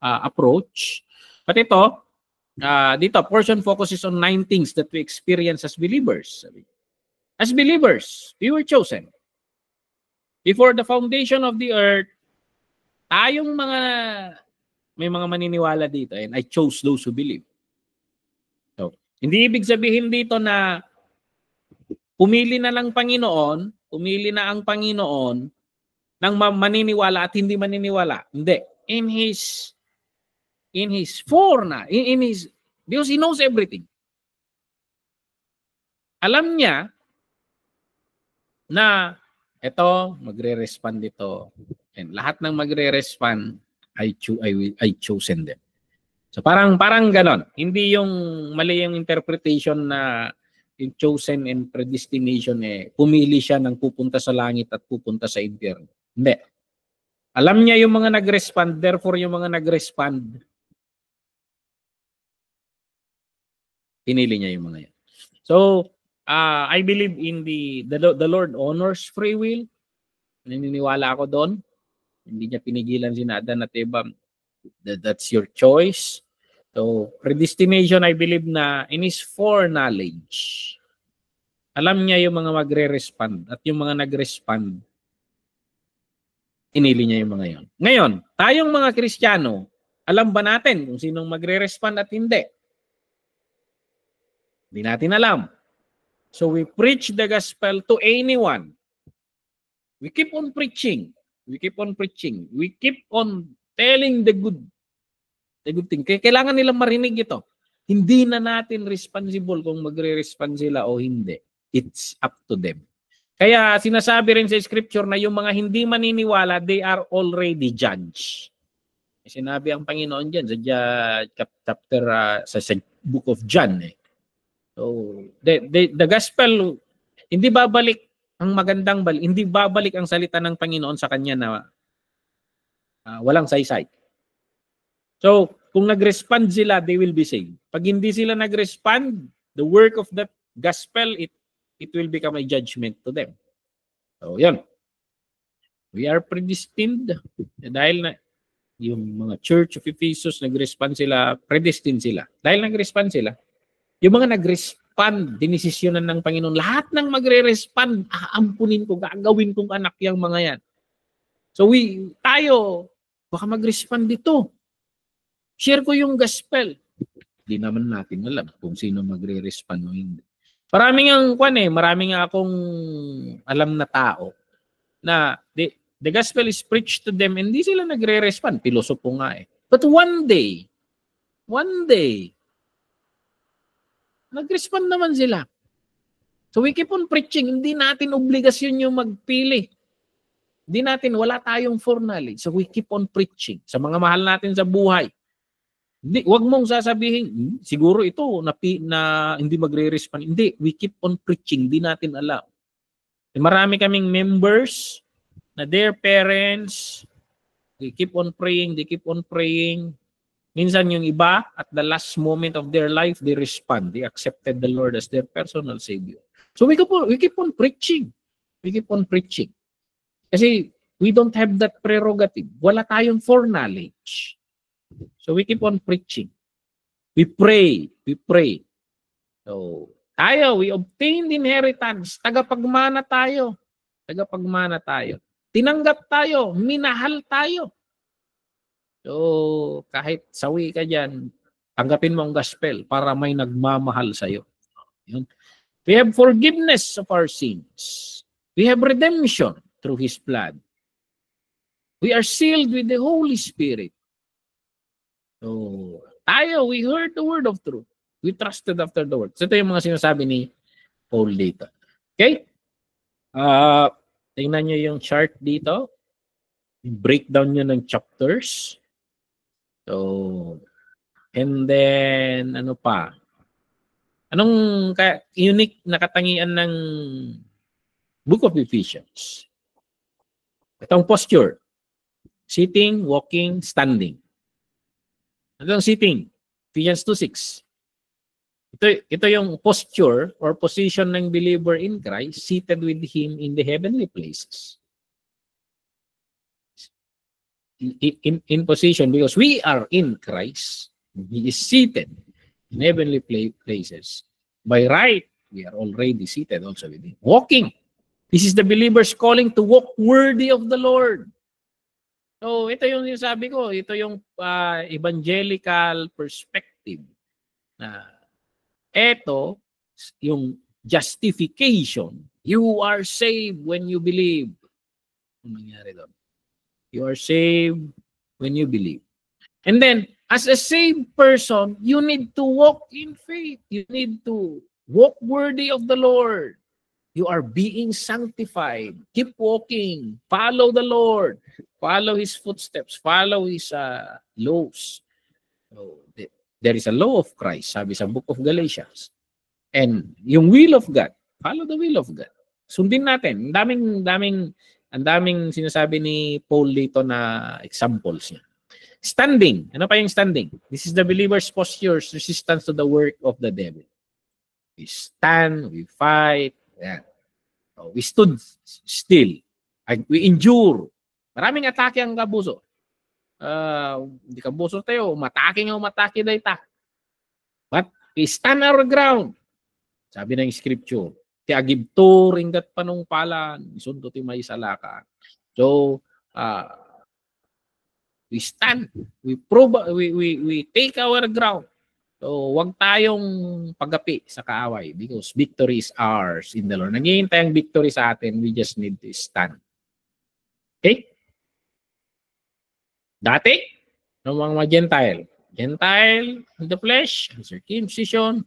approach. But ito, dito, portion focuses on 9 things that we experience as believers. As believers, we were chosen. Before the foundation of the earth, tayong may mga maniniwala dito and I chose those who believe. So, hindi ibig sabihin dito na pumili na lang Panginoon, pumili na ang Panginoon ng maniniwala at hindi maniniwala. Hindi. In his because he knows everything. Alam niya na ito, magre-respond dito. And lahat ng magre-respond, I chosen them. So parang ganon. Hindi yung mali yung interpretation na yung chosen and predestination pumili siya ng pupunta sa langit at pupunta sa impyerno. Hindi. Alam niya yung mga nag-respond, therefore yung mga nag-respond, pinili niya yung mga yan. So, I believe in the Lord honors free will. Naniniwala ako doon. Hindi niya pinigilan si Adan at Eva. That's your choice. So, predestination, I believe na in His foreknowledge. Alam niya yung mga magre-respond at yung mga nag-respond, inili niya yung mga yon. Ngayon, tayong mga Kristiyano, alam ba natin kung sinong magre-respond at hindi? Hindi natin alam. So we preach the gospel to anyone. We keep on preaching. We keep on preaching. We keep on telling the good thing. Kailangan nilang marinig ito. Hindi na natin responsible kung magre-respond sila o hindi. It's up to them. Kaya sinasabi rin sa scripture na yung mga hindi maniniwala, they are already judged. Sinabi ang Panginoon dyan sa chapter sa book of John. So, the gospel, hindi babalik ang magandang balik, hindi babalik ang salita ng Panginoon sa kanya na walang saysay. So, kung nag-respond sila, they will be saved. Pag hindi sila nag-respond, the work of that gospel, it will become a judgment to them. So, yun. We are predestined. Dahil na yung mga Church of Ephesus, nag-respond sila, predestined sila. Dahil nag-respond sila, yung mga nag-respond, dinesisyonan ng Panginoon, lahat ng magre-respond, aampunin ko, gagawin kong anak yung mga yan. So tayo, baka mag-respond dito. Share ko yung gospel. Hindi naman natin alam kung sino magre-respond o hindi. Maraming akong alam na tao na the gospel is preached to them, hindi sila nagre-respond. Pilosopo nga But one day, nag-respond naman sila. So we keep on preaching. Hindi natin obligasyon yung magpili. Hindi natin, wala tayong foreknowledge. So we keep on preaching. Sa mga mahal natin sa buhay. Wag mong sasabihin, siguro ito na hindi magre-respond. Hindi, we keep on preaching. Hindi natin alam. Marami kaming members na their parents, they keep on praying, they keep on praying. Minsan yung iba, at the last moment of their life, they respond. They accepted the Lord as their personal Savior. So we keep on preaching. We keep on preaching. Kasi we don't have that prerogative. Wala tayong foreknowledge. So we keep on preaching. We pray. So tayo, we obtained inheritance. Tagapagmana tayo. Tinanggap tayo. Minahal tayo. So, kahit sawi ka dyan, tanggapin mo ang gospel para may nagmamahal sa'yo. Yun. We have forgiveness of our sins. We have redemption through His blood. We are sealed with the Holy Spirit. So, tayo, we heard the word of truth. We trusted after the word. So, ito yung mga sinasabi ni Paul dito. Okay? Tingnan nyo yung chart dito. Breakdown nyo ng chapters. So, and then, ano pa? Anong unique na katangian ng Book of Ephesians? Itong posture. Sitting, walking, standing. Itong sitting. Ephesians 2:6. Ito yung posture or position ng believer in Christ, seated with Him in the heavenly places. In position because we are in Christ. He is seated in heavenly places. By right, we are already seated also with Him. Walking. This is the believer's calling to walk worthy of the Lord. So, ito yung sinasabi ko. Ito yung evangelical perspective. Na ito, yung justification. You are saved when you believe. Ano nangyari doon? You are saved when you believe. And then, as a saved person, you need to walk in faith. You need to walk worthy of the Lord. You are being sanctified. Keep walking. Follow the Lord. Follow His footsteps. Follow His laws. So, there is a law of Christ, sabi sa book of Galatians. And yung will of God, follow the will of God. Sundin natin. Ang daming sinasabi ni Paul dito na examples niya. Standing. Ano pa yung standing? This is the believer's posture, resistance to the work of the devil. We stand, we fight. Yan. So, we stood still. We endure. Maraming atake ang kabuso. Hindi kabuso tayo. Umatake na ita. But we stand our ground. Sabi ng scripture. Ti agibto ringgat panungpalan. Isunto ti may salaka. So, we stand, we take our ground. So, wag tayong pagapi sa kaaway because victory is ours in the Lord. Naghihintay ang victory sa atin, we just need to stand. Okay? Dati, ng mga Gentile in the flesh, circumcision.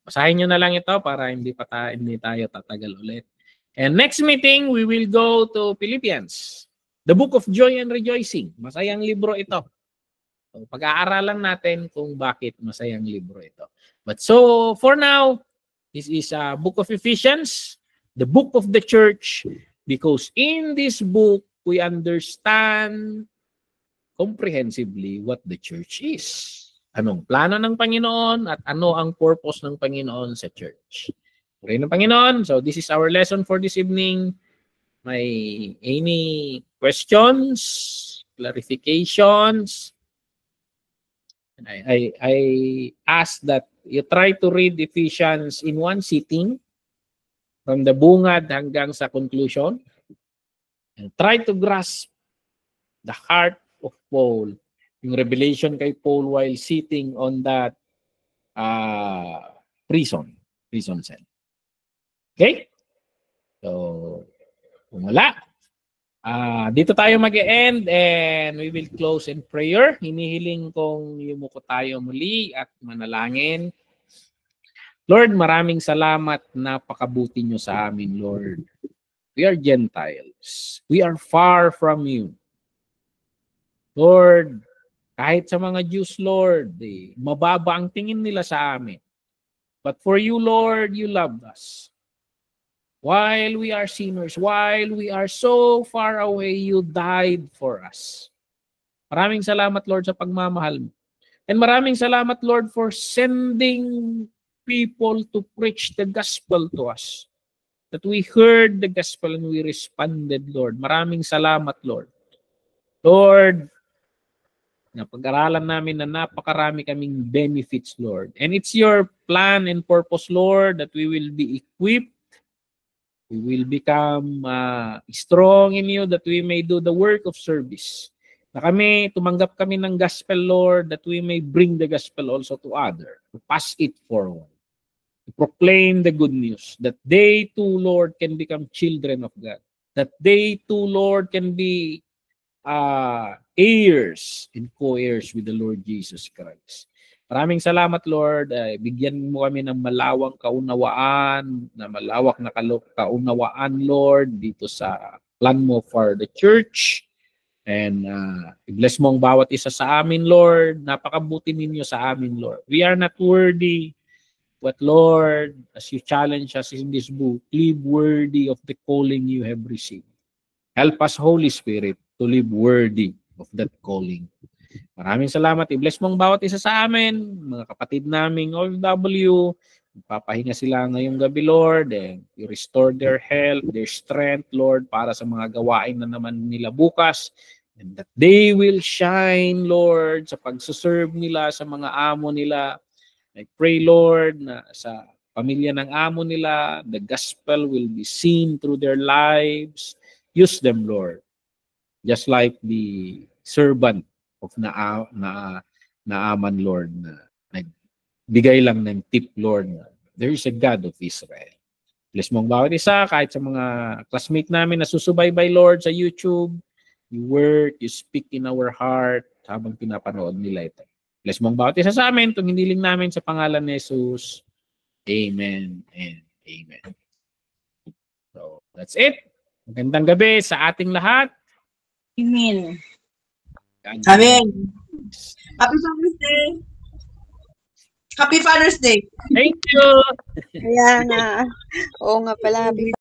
Basahin nyo na lang ito para hindi tayo tatagal ulit. And next meeting, we will go to Philippians. The Book of Joy and Rejoicing. Masayang libro ito. So, pag-aaralan natin kung bakit masayang libro ito. But so, for now, this is a book of Ephesians, the book of the church, because in this book, we understand comprehensively what the church is. Anong plano ng Panginoon at ano ang purpose ng Panginoon sa church. Purihin ng Panginoon. So, this is our lesson for this evening. May any questions, clarifications? I ask that you try to read Ephesians in one sitting from the bungad hanggang sa conclusion and try to grasp the heart of Paul, yung revelation kay Paul while sitting on that prison cell. Okay? So, kung wala, dito tayo mag-e-end and we will close in prayer. Hinihiling kong yumuko tayo muli at manalangin. Lord, maraming salamat. Napakabuti nyo sa amin, Lord. We are Gentiles. We are far from you. Lord, kahit sa mga Jews, Lord, mababa ang tingin nila sa amin. But for you, Lord, you loved us. While we are sinners, while we are so far away, you died for us. Maraming salamat, Lord, sa pagmamahal mo. And maraming salamat, Lord, for sending people to preach the gospel to us. That we heard the gospel and we responded, Lord. Maraming salamat, Lord. Lord, napag-aralan namin na napakarami kaming benefits, Lord. And it's your plan and purpose, Lord, that we will be equipped. We will become strong in you that we may do the work of service. Na tumanggap kami ng gospel, Lord, that we may bring the gospel also to others, to pass it forward, to proclaim the good news, that they too, Lord, can become children of God, that they too, Lord, can be heirs and co-heirs with the Lord Jesus Christ. Maraming salamat, Lord. Bigyan mo kami ng malawang kaunawaan, na malawak na kaunawaan, Lord, dito sa plan mo for the church. And i-bless mo ang bawat isa sa amin, Lord. Napakabuti ninyo sa amin, Lord. We are not worthy, but Lord, as you challenge us in this book, live worthy of the calling you have received. Help us, Holy Spirit, to live worthy of that calling. Maraming salamat. I-bless mong bawat isa sa amin, mga kapatid naming OFW. Papahinga sila ngayong gabi, Lord. And you restore their health, their strength, Lord, para sa mga gawain na naman nila bukas. And that they will shine, Lord, sa pagsuserve nila sa mga amo nila. I pray, Lord, na sa pamilya ng amo nila, the gospel will be seen through their lives. Use them, Lord. Just like the servant of Naaman, Lord, na nagbigay lang ng tip, Lord, na there is a God of Israel. Bless mo ang bawat isa, kahit sa mga classmate namin na susubaybay, Lord, sa YouTube. You work, you speak in our heart habang pinapanood nila ito. Bless mo ang bawat isa sa amin, itong hiniling namin sa pangalan ni Jesus. Amen and amen. So, that's it. Magandang gabi sa ating lahat. Amen. Amen. Happy Father's Day. Happy Father's Day. Thank you. Kaya nga. Oo nga pala. Happy